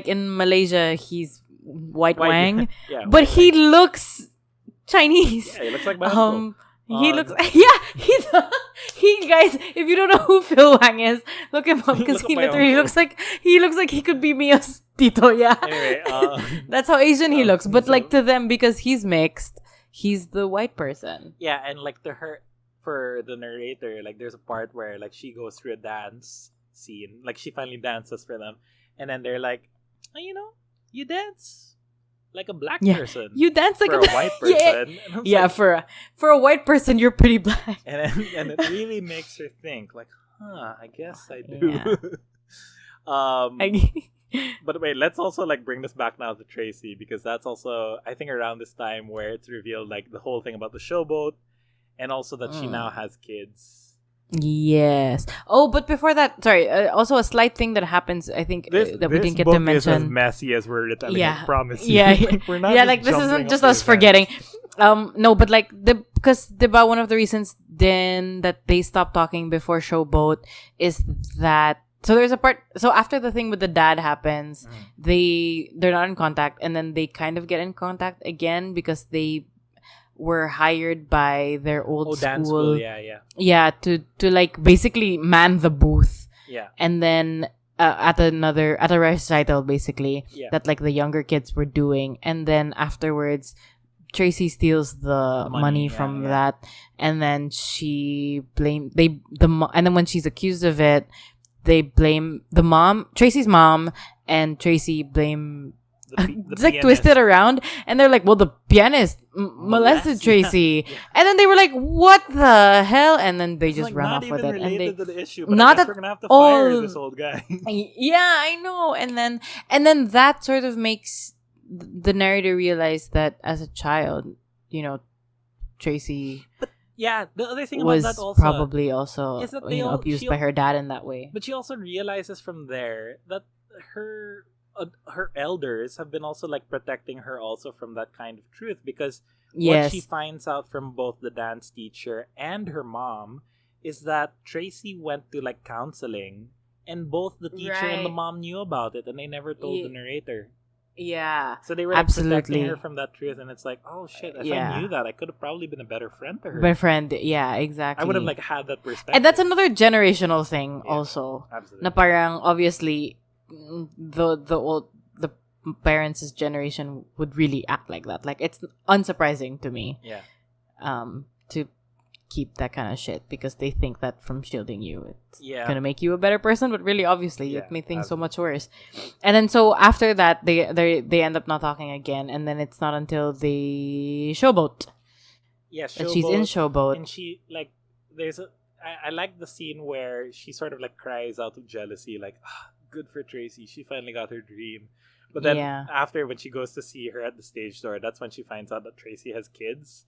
in Malaysia he's white Wang, but he looks Chinese. Yeah, he looks like my uncle. He looks he guys, if you don't know who Phil Wang is, look him up because he literally looks like he could be Mio's Tito. Yeah. Anyway, that's how Asian he looks. But like to them, because he's mixed, he's the white person. Yeah, and like for the narrator, like there's a part where like she goes through a dance scene. Like, she finally dances for them. And then they're like, oh, you dance like a black person. You dance like for a white person. Yeah, And yeah, like, for a white person, you're pretty black. and it really makes her think, like, I guess I do. Yeah. But wait, let's also like bring this back now to Tracy, because that's also, I think, around this time where it's revealed like the whole thing about the showboat, and also that she now has kids. Yes. Oh, but before that, sorry. Also, a slight thing that happens. I think that we didn't get to mention. Is as messy as we're telling. Yeah. I promise you. Yeah. We're not. Yeah, just like this jumping isn't up just to us events. forgetting. No, but like because one of the reasons then that they stopped talking before Showboat is that. So there's a part. So after the thing with the dad happens, they're not in contact, and then they kind of get in contact again because they were hired by their old dance school. Yeah. To like basically man the booth. Yeah. And then at a recital basically that like the younger kids were doing, and then afterwards Tracy steals the money from that, and then and then when she's accused of it, they blame the mom, Tracy's mom, and Tracy blame. It's like twisted around, and they're like, "Well, the pianist molested Tracy," and then they were like, "What the hell?" And then they just ran off with it. And they to the issue, but not I guess at we're gonna have to all. fire this old guy. Yeah, I know. And then that sort of makes the narrator realize that as a child, Tracy. Yeah, the other thing about was that also probably also is that abused by her dad in that way. But she also realizes from there that her elders have been also like protecting her also from that kind of truth, because what she finds out from both the dance teacher and her mom is that Tracy went to like counseling, and both the teacher and the mom knew about it, and they never told the narrator. Yeah. So they were like, protecting her from that truth, and it's like, oh shit, if I knew that, I could have probably been a better friend to her. Better friend, yeah, exactly. I would have like had that perspective. And that's another generational thing also. Absolutely. Na parang obviously the parents' generation would really act like that. Like, it's unsurprising to me. Yeah. To keep that kind of shit because they think that from shielding you it's gonna make you a better person, but really obviously it made things so much worse. And then so after that they end up not talking again, and then it's not until the Showboat. Yeah, Showboat, that she's in Showboat, and she like I like the scene where she sort of like cries out of jealousy, like, good for Tracy, she finally got her dream. But then after, when she goes to see her at the stage door, that's when she finds out that Tracy has kids.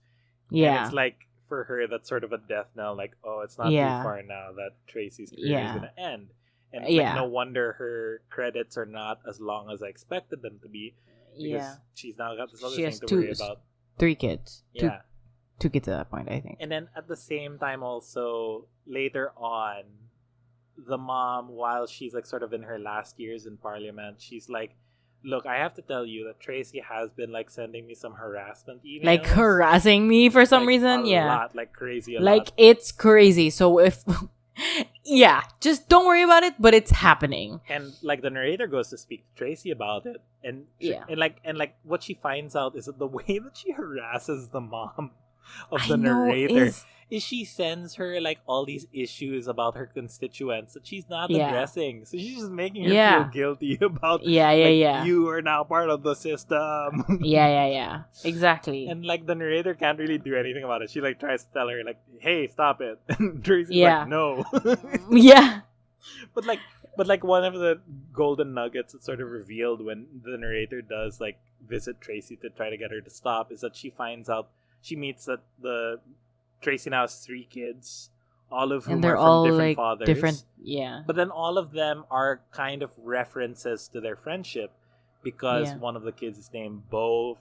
Yeah, and it's like, for her, that's sort of a death knell, like, oh, it's not too far now that Tracy's career is going to end. And like, no wonder her credits are not as long as I expected them to be, because she's now got this other thing to worry about. 3 kids. Yeah. Two kids at that point, I think. And then at the same time also, later on, the mom, while she's like sort of in her last years in Parliament, she's like, look, I have to tell you that Tracy has been like sending me some harassment emails. Like harassing me for some reason? A lot, like crazy a like lot. It's crazy. So if just don't worry about it, but it's happening. And like the narrator goes to speak to Tracy about it, and and what she finds out is that the way that she harasses the mom of the narrator is she sends her like all these issues about her constituents that she's not addressing. So she's just making her feel guilty about you are now part of the system. Exactly. And like the narrator can't really do anything about it. She like tries to tell her like, hey, stop it. And Tracy's like, no. But like one of the golden nuggets that's sort of revealed when the narrator does like visit Tracy to try to get her to stop is that she meets that the Tracy now has 3 kids, all of whom are from different like fathers. But then all of them are kind of references to their friendship, because one of the kids is named Bo,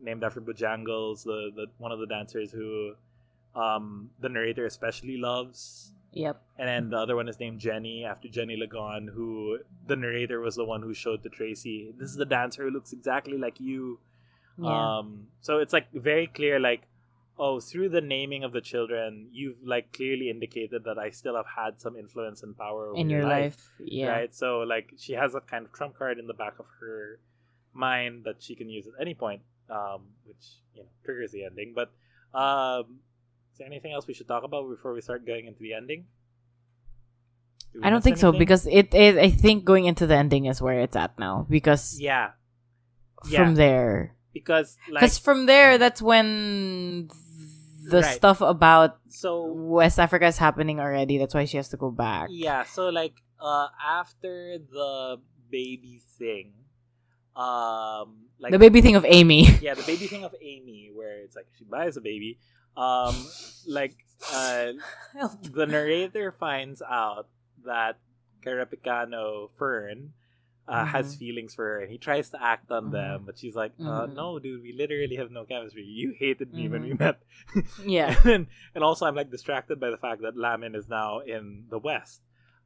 named after Bojangles, the one of the dancers who the narrator especially loves. Yep. And then the other one is named Jenny, after Jenny Lagon, who the narrator was the one who showed to Tracy, this is the dancer who looks exactly like you. Yeah. So it's like very clear, like, oh, through the naming of the children, you've like clearly indicated that I still have had some influence and power over in your life. Yeah. Right? So like she has that kind of trump card in the back of her mind that she can use at any point, which triggers the ending. But is there anything else we should talk about before we start going into the ending? Do we I don't miss think so anything? because it I think going into the ending is where it's at now because Yeah. from there. Because Because from there, that's when the Right. stuff about so West Africa is happening already. That's why she has to go back. yeah, so like after the baby thing, like The baby thing of Amy. yeah, the baby thing of Amy, where it's like she buys a baby, like the narrator finds out that Carapicano Fern has feelings for her, and he tries to act on them, but she's like, "No, dude, we literally have no chemistry. You hated me when we met." Yeah. and also I'm like distracted by the fact that Lamin is now in the West,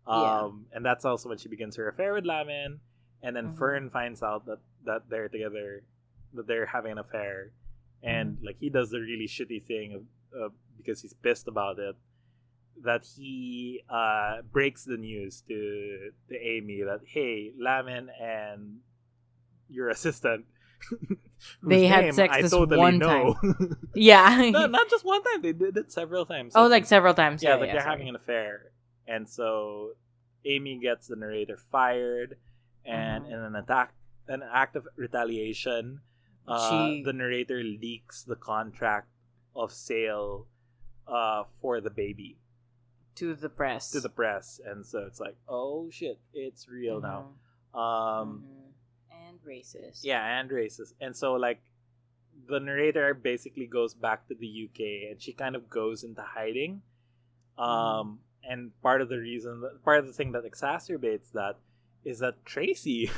and that's also when she begins her affair with Lamin, and then Fern finds out that they're together, that they're having an affair, and like he does the really shitty thing of because he's pissed about it, that he breaks the news to Amy that, hey, Lamin and your assistant, They whose had name sex I this totally one know. Yeah. No, not just one time. They did it several times. Oh, like several times. yeah, Yeah, like they're sorry. having an affair, and so Amy gets the narrator fired, and in an act of retaliation, the narrator leaks the contract of sale for the baby to the press. and so it's like, oh shit, it's real now. And racist. Yeah, and racist. And so like the narrator basically goes back to the UK, and she kind of goes into hiding. And part of the thing that exacerbates that is that Tracy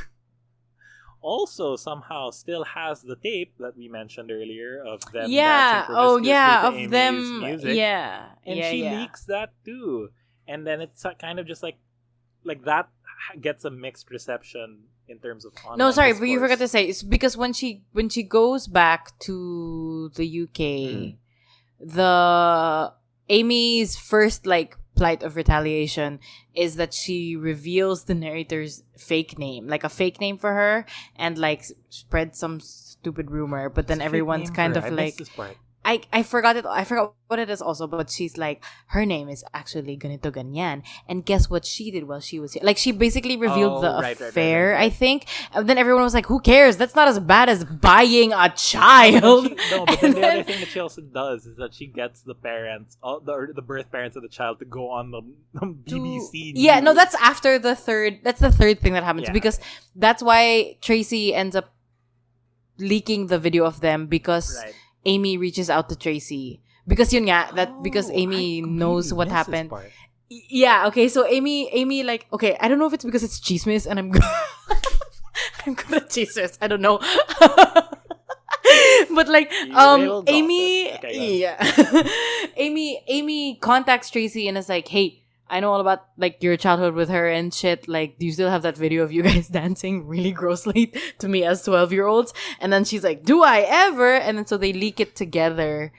also somehow still has the tape that we mentioned earlier of them dancing promiscuously to of Amy's them. music. Yeah. And she leaks that too. And then it's kind of just like that gets a mixed reception in terms of online No, sorry, discourse. but you forgot to say it's because when she goes back to the UK, the Amy's first like plight of retaliation is that she reveals the narrator's fake name, like a fake name for her, and like spread some stupid rumor. But then It's a fake everyone's name kind for of her. I like, missed this part. I forgot it. I forgot what it is also, but she's like, her name is actually ganito ganyan, and guess what she did while she was here? Like she basically revealed the affair. Right. I think, and then everyone was like, "Who cares? That's not as bad as buying a child." But then the other thing that she also does is that she gets the parents, the birth parents of the child, to go on the BBC. Yeah, no, news. that's after the third. That's the third thing that happens, Yeah. because that's why Tracy ends up leaking the video of them, because Right. Amy reaches out to Tracy because yun nga, that because Amy I knows completely what missed this happened. part. Yeah, okay, so Amy like, okay, I don't know if it's because it's chismis and I'm I'm good at chismis. I don't know. But like Real Amy gossip. Okay, yeah. Amy contacts Tracy and is like, "Hey, I know all about like your childhood with her and shit. Like, do you still have that video of you guys dancing really grossly to me as 12-year-olds?" And then she's like, "Do I ever?" And then so they leak it together.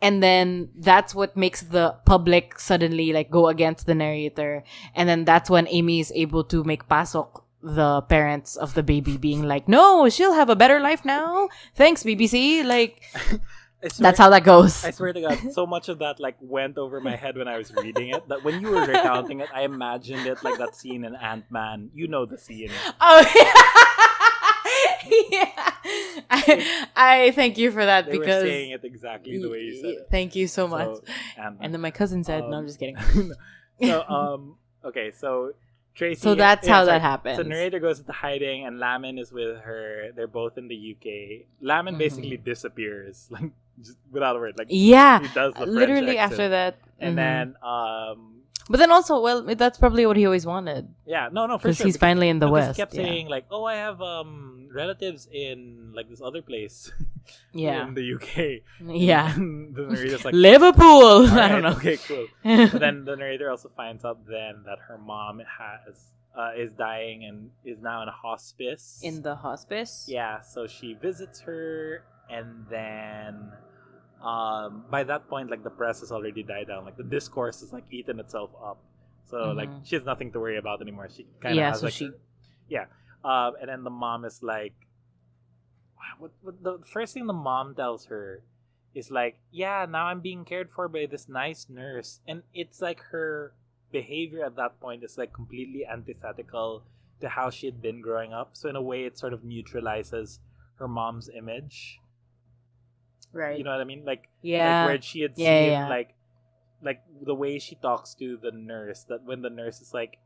And then that's what makes the public suddenly like go against the narrator. And then that's when Amy is able to make pasok the parents of the baby, being like, "No, she'll have a better life now. Thanks, BBC." Like, that's how that goes. I swear to God, so much of that like went over my head when I was reading it that when you were recounting it, I imagined it like that scene in Ant-Man. You know the scene. Oh yeah. I thank you for that, They because were saying it exactly the way you said it. Thank you so much. So, Ant-Man. And then my cousin said, "No, I'm just kidding." So okay, so Tracy. So that's how that happens. So narrator goes into hiding, and Lamin is with her. They're both in the UK. Lamin basically disappears, like just without a word. Like Yeah, he does the French literally exit. after that. And then But then also, well, that's probably what he always wanted, yeah, no, for because sure. he's finally in the because West. He kept yeah. saying like, "Oh, I have relatives in like this other place, Yeah. in the UK." Yeah. And the narrator's like, Liverpool. I "Alright, don't know. Okay, cool. But then the narrator also finds out then that her mom is dying and is now in a hospice. In the hospice. Yeah, so she visits her, and then by that point, like the press has already died down. Like the discourse has like eaten itself up. So like she has nothing to worry about anymore. She kind of has so like and then the mom is like, what the first thing the mom tells her is like, "Yeah, now I'm being cared for by this nice nurse," and it's like her behavior at that point is like completely antithetical to how she had been growing up. So in a way, it sort of neutralizes her mom's image. Right. You know what I mean? Like Yeah. where she had Yeah, seen yeah. like the way she talks to the nurse. That when the nurse is like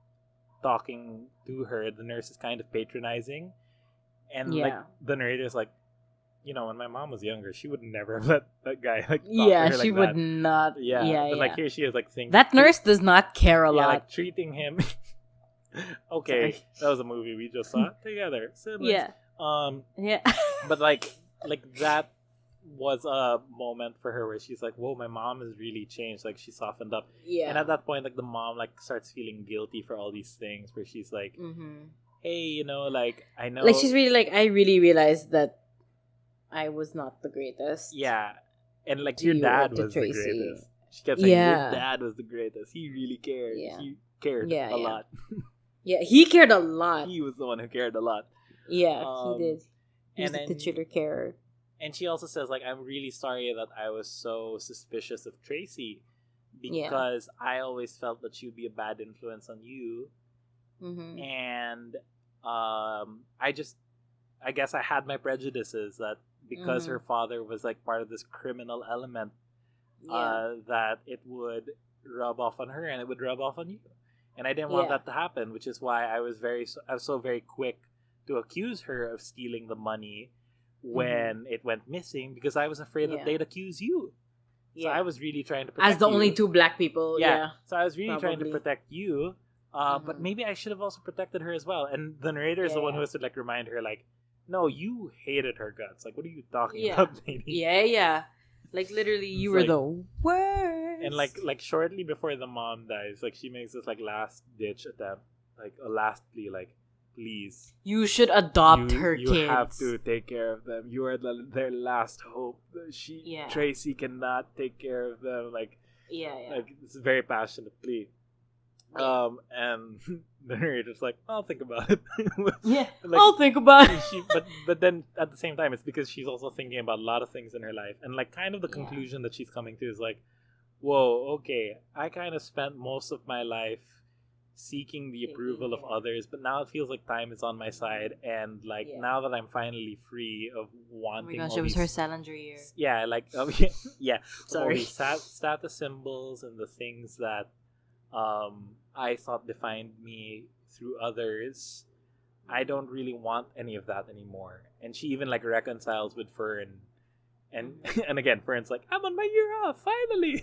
talking to her, the nurse is kind of patronizing, and like Yeah. the narrator's like, you know, when my mom was younger, she would never have let that guy like talk Yeah, to her she like would that. not. Yeah, Yeah, but like yeah. here she is like thinking That nurse does not care a yeah, lot. like treating him. Okay, Sorry. that was a movie we just saw together. Siblings. Yeah. Yeah. But like that was a moment for her where she's like, whoa, my mom has really changed. Like she softened up. Yeah. And at that point, like the mom like starts feeling guilty for all these things where she's like, hey, you know, like I know Like she's really like, I really realized that I was not the greatest. yeah. And like To your you dad or to was the Tracy. greatest. She kept saying Yeah. your dad was the greatest. He really cared. Yeah. He cared Yeah, a yeah. lot. Yeah, he cared a lot. He was the one who cared a lot. Yeah, Um, he did. He was and the then- titular carer. And she also says, like, I'm really sorry that I was so suspicious of Tracy Yeah. because I always felt that she would be a bad influence on you. Mm-hmm. And I guess I had my prejudices that because Mhm. her father was, like, part of this criminal element, Yeah. that it would rub off on her and it would rub off on you. And I didn't want Yeah. that to happen, which is why I was so very quick to accuse her of stealing the money when it went missing because I was afraid that Yeah. they'd accuse you. So Yeah. I was really trying to protect As the you. only two black people. Yeah. Yeah. So I was really trying to probably. protect you. But Mhm. maybe I should have also protected her as well. And the narrator is Yeah, the one yeah. who has to like remind her, like, no, you hated her guts. Like, what are you talking Yeah. about, lady? Yeah, yeah. Like literally, you It's were like- the worst. And like shortly before the mom dies, like she makes this like last ditch attempt, like a last plea, like, please, you should adopt you, her you kids. have to take care of them. You are their last hope. Yeah. Tracy cannot take care of them. Like Yeah. like it's a very passionate plea. Yeah. And the narrator's like, I'll think about it. Yeah. Like, I'll think about it. but then at the same time, it's because she's also thinking about a lot of things in her life, and like kind of the Yeah. conclusion that she's coming to is like, whoa, okay, I kind of spent most of my life seeking the approval of Yeah. others, but now it feels like time is on my side, and like Yeah. now that I'm finally free of Oh my wanting gosh, all it was these, her Salinger year. yeah, like yeah, all Sorry. these status symbols and the things that I thought defined me through others. I don't really want any of that anymore. And she even like reconciles with Fern, and and again Fern's like, I'm on my year off finally.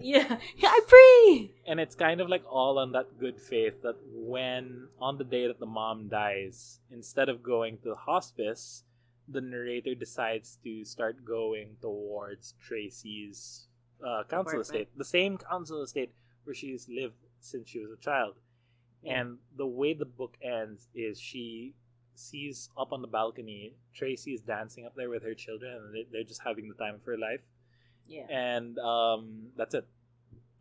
Yeah, I'm free. And it's kind of like all on that good faith that when on the day that the mom dies, instead of going to the hospice, the narrator decides to start going towards Tracy's council Apartment. estate, the same council estate where she's lived since she was a child. Yeah. And the way the book ends is she sees up on the balcony Tracy is dancing up there with her children, and they're just having the time of her life. Yeah. And that's it.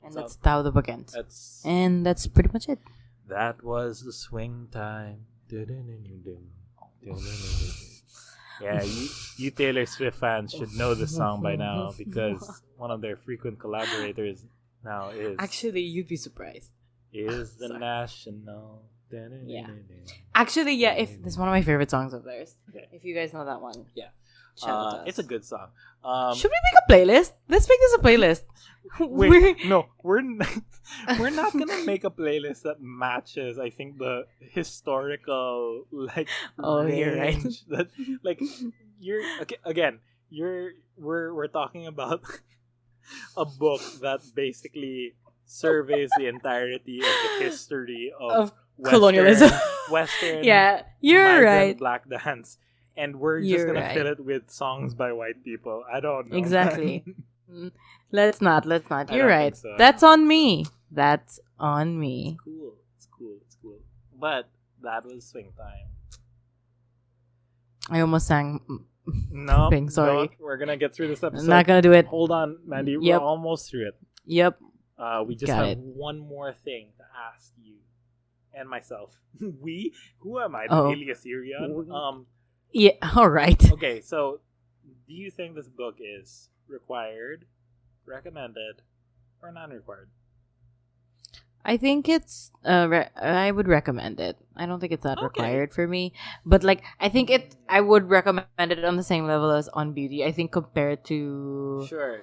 And So- that's how the book ends. That's And that's pretty much it. That was the swing time. Yeah, you Taylor Swift fans should know this song by now because one of their frequent collaborators now Actually, you'd be surprised. is the Sorry. National. Yeah. Actually, yeah, if this is one of my favorite songs of theirs. Okay. If you guys know that one. Yeah. Shout out to us. It's a good song. Should we make a playlist? Let's make this a playlist. Wait, no, we're not gonna make a playlist that matches. I think the historical like Oh, you're right. range that like you're okay, again. We're talking about a book that basically surveys the entirety of the history of colonialism. Western, Yeah, you're migrant right. black dance, and we're just You're gonna right. fill it with songs by white people. I don't know. Exactly. Let's not. I You're don't right. think so. That's on me. That's on me. It's cool. But that was swing time. I almost sang. No, Thing, sorry. don't. We're gonna get through this episode. I'm not gonna do it. Hold on, Mandy. Yep. We're almost through it. Yep. We just Got have it. one more thing to ask you and myself. We? Who am I? The Oh. Aliatherion? Yeah. All right. Okay, so do you think this book is required, recommended, or non-required? I think it's I would recommend it. I don't think it's that Okay. required for me, but like I think I would recommend it on the same level as On Beauty. I think compared to Sure.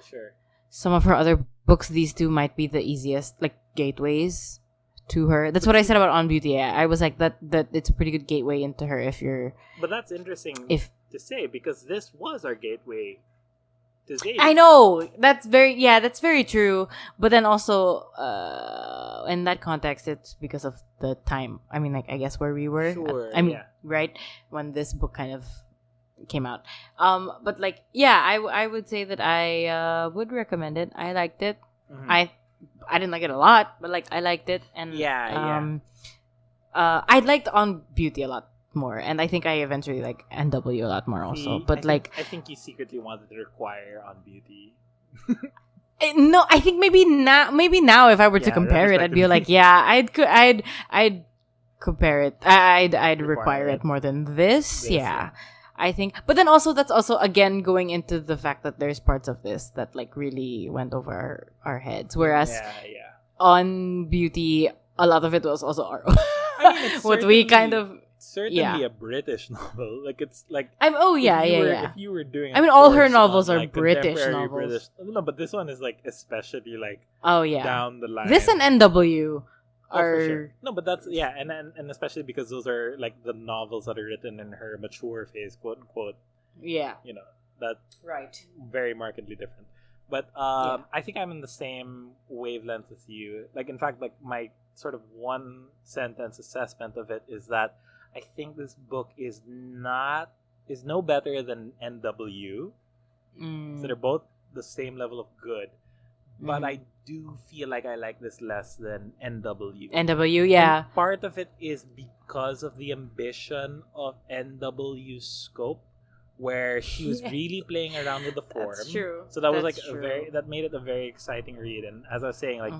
some of her other books, these two might be the easiest like gateways to her. That's what I said about On Beauty. Yeah, I was like that it's a pretty good gateway into her if you're. But that's interesting to say because this was our gateway to Zadie. I know that's very true. But then also, in that context, it's because of the time. I mean, like I guess where we were. Sure, right when this book kind of came out. But like, yeah, I would say that I would recommend it. I liked it. Mhm. I didn't like it a lot, but like I liked it, and I liked On Beauty a lot more, and I think I eventually like NW a lot more also. But I think you secretly wanted to require On Beauty. no, I think maybe now if I were to compare it, I'd be like, yeah, I'd compare it. I'd require it more than this. Yeah. I think, but then also that's also again going into the fact that there's parts of this that like really went over our heads, whereas On Beauty, a lot of it was also our what we kind of certainly a British novel. Like it's like if you were doing, I mean, all her course novels on, are like, British contemporary novels. No, but this one is like especially like down the line. This and NW for are sure. No, but that's and especially because those are like the novels that are written in her mature phase, quote unquote. Yeah. You know, that Right. very markedly different. But I think I'm in the same wavelength as you. Like in fact, like my sort of one sentence assessment of it is that I think this book is no better than NW. So they're both the same level of good. But I do feel like I like this less than NW. NW, yeah. And part of it is because of the ambition of NW's scope, where she was really playing around with the form. That's true. So that was That's like that made it a very exciting read. And as I was saying, like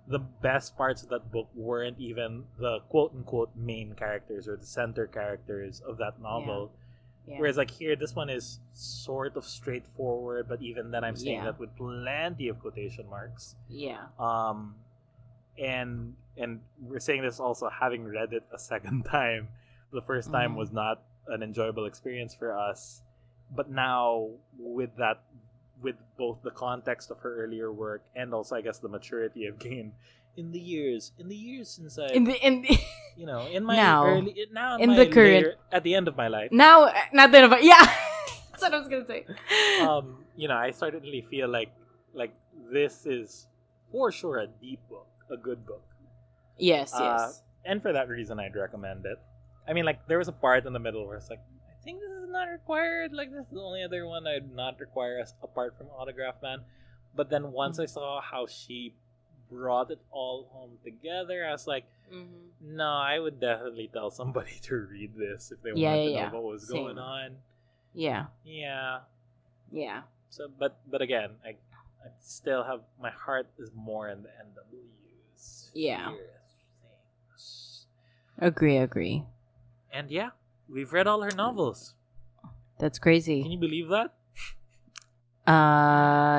the best parts of that book weren't even the quote unquote main characters or the center characters of that novel. Yeah. Whereas like here, this one is sort of straightforward, but even then I'm saying that with plenty of quotation marks. Yeah. And we're saying this also having read it a second time. The first time was not an enjoyable experience for us, but now with both the context of her earlier work and also I guess the maturity I've gained in the years since I in my now, early now in the current at the end of my life now, not the end of that's what I was gonna say. I certainly feel like this is for sure a deep book, a good book. Yes. And for that reason I'd recommend it. I mean, like there was a part in the middle where it's like, I think this is not required. Like this is the only other one I'd not require apart from Autograph Man. But then once I saw how she brought it all home together, I was like, no, I would definitely tell somebody to read this if they wanted to know what was going on. Yeah. So, but again, I still have my heart is more in the NW's. Yeah. Agree. And we've read all her novels. That's crazy. Can you believe that?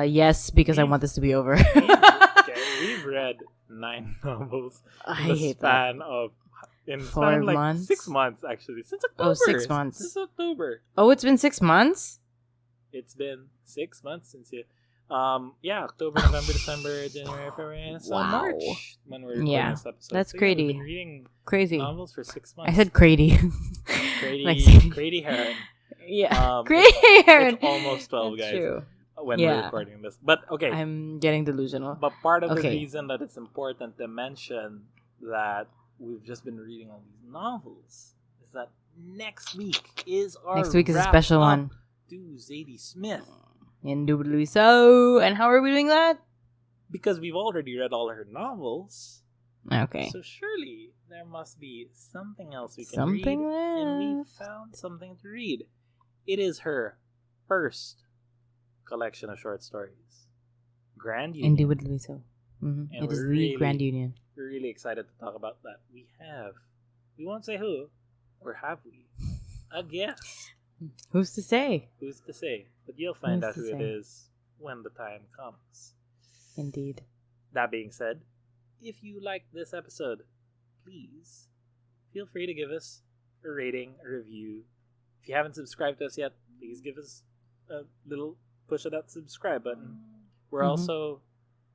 Yes, because I want this to be over. We've read 9 novels in the span of 4 months? 6 months actually. Since October. Oh, 6 months. Since October. Oh, it's been 6 months? It's been 6 months since you October, November, December, January, February, so March when we're recording this episode. That's so, crazy. We've been reading novels for 6 months. I said crady. Crady Heron. Yeah. Crady Heron. It's almost 12, That's guys. True. When we're recording this. But okay. I'm getting delusional. But part of the reason that it's important to mention that we've just been reading all these novels is that next week is a special one to Zadie Smith. Indubitably so. And how are we doing that? Because we've already read all her novels. Okay. So surely there must be something else we can read. And we found something to read. It is her first collection of short stories. Grand Union. Indubitably so. Mm-hmm. It is the Grand Union. We're really excited to talk about that. We won't say who, or have we? A guest. Who's to say? But you'll find out who it is when the time comes. Indeed. That being said, if you like this episode, please feel free to give us a rating, a review. If you haven't subscribed to us yet, please give us a little push of that subscribe button. We're also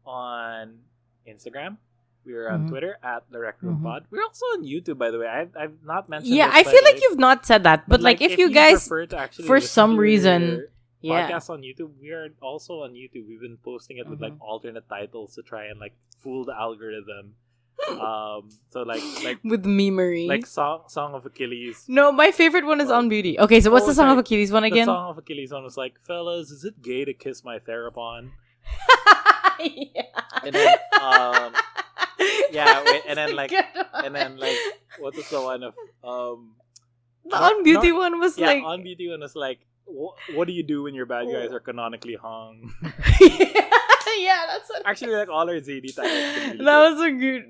on Instagram. We are on Twitter at the Rec Room Pod. We're also on YouTube, by the way. I've not mentioned. Yeah, this, I feel like you've not said that, but like if you guys, prefer to actually for listen some to reason, your podcasts on YouTube, we are also on YouTube. We've been posting it with like alternate titles to try and like fool the algorithm. So like with memery, like song of Achilles. No, my favorite one is on beauty. Okay, so what's the song of Achilles one again? The song of Achilles one was like, fellas, is it gay to kiss my therapon? And then and then what was the one of the on beauty one was like on beauty one was like, what do you do when your bad guys are canonically hung? Yeah, that's what. Actually, like all our Zadie titles.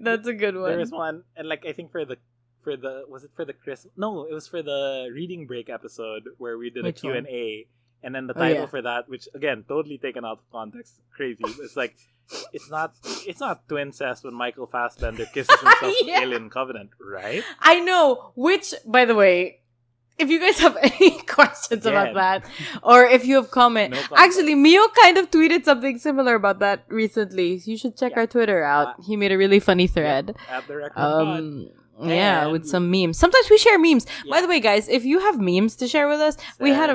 That's a good one. There was one, and like I think for the was it for the Chris? No, it was for the reading break episode where we did a Q&A, and then the title for that, which again totally taken out of context, crazy. It's like it's not twincest when Michael Fassbender kisses himself with Alien Covenant, right? I know. Which, by the way, if you guys have any questions about that, or if you have comments, actually, Mio kind of tweeted something similar about that recently. You should check our Twitter out. He made a really funny thread. At the record with some memes. Sometimes we share memes. By the way, guys, if you have memes to share with us, we had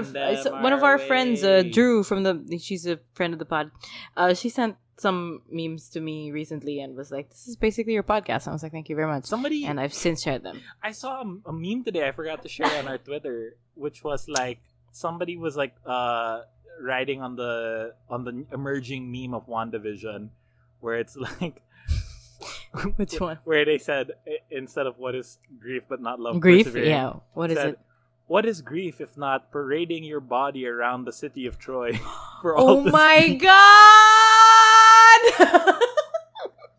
one of our friends, Drew she's a friend of the pod. She sent some memes to me recently and was like, this is basically your podcast. And I was like, thank you very much. And I've since shared them. I saw a meme today I forgot to share on our Twitter, which was like somebody was like riding on the emerging meme of WandaVision, where it's like which one? Where they said, instead of what is grief but not love, grief? Yeah. What is it? What is grief if not parading your body around the city of Troy for all Oh my God!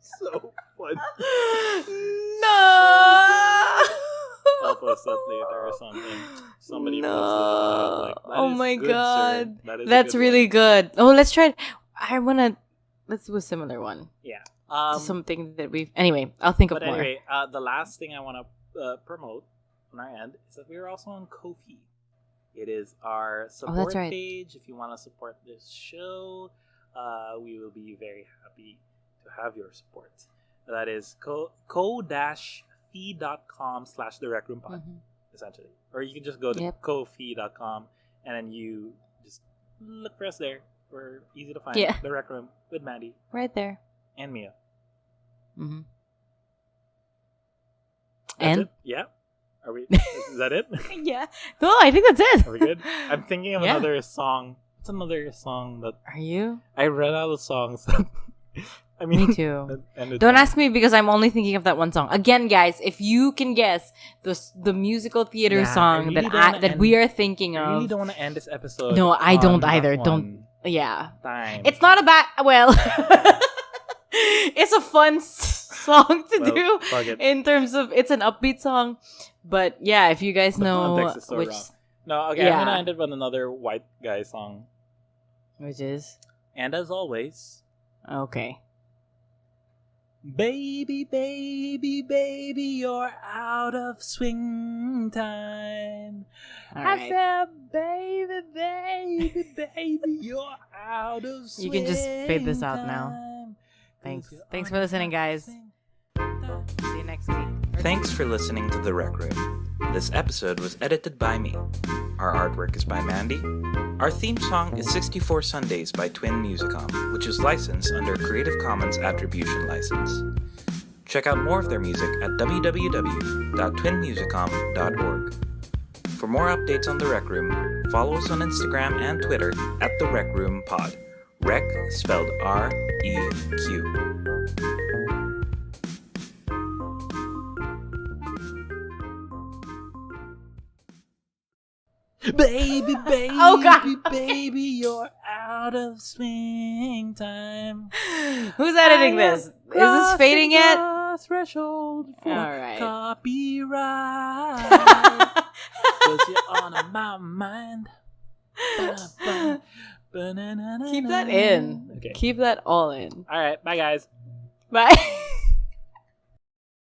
So fun. No! I'll post that later or something. Somebody no. posted it. Like, oh my good, God. That's really good. Oh, let's try it. Let's do a similar one. Yeah. Something that anyway, I'll think of more. Anyway, the last thing I want to promote on our end is that we are also on Ko-fi. It is our support page. If you want to support this show, we will be very happy to have your support. That is ko-fi.com/therecroompod, essentially. Or you can just go to ko-fi.com and then you just look for us there. We're easy to find. Yeah. The Rec Room with Mandy. Right there. And Mio. And? It? Yeah. Are we? Is that it? Yeah. No, I think that's it. Are we good? I'm thinking of another song. What's another song that? Are you? I ran out of songs. I mean, me too. Don't ask me because I'm only thinking of that one song. Again, guys, if you can guess the musical theater song that we are thinking of. I really don't want to end this episode. No, I don't either. Don't. Yeah. It's not a bad. Well, it's a fun song to do in terms of it's an upbeat song. But yeah, if you guys know which. Wrong. No, okay, I'm gonna end it with another white guy song. Which is? And as always. Okay. Baby, baby, baby, you're out of swing time. I said, baby, baby, baby, you're out of swing time. You can just fade this out now. Thanks. Thanks for listening, guys. See you next week. Thanks for listening to The Rec Room. This episode was edited by me. Our artwork is by Mandy. Our theme song is 64 Sundays by Twin Musicom, which is licensed under Creative Commons Attribution License. Check out more of their music at www.twinmusicom.org. For more updates on The Rec Room, follow us on Instagram and Twitter at The Rec Room Pod. Rec spelled R-E-Q. Baby, baby, baby, you're out of swing time. Who's editing this? Is this fading yet? Threshold for copyright. Cause you're on my mind. Keep that in. Okay. Keep that all in. All right. Bye, guys. Bye.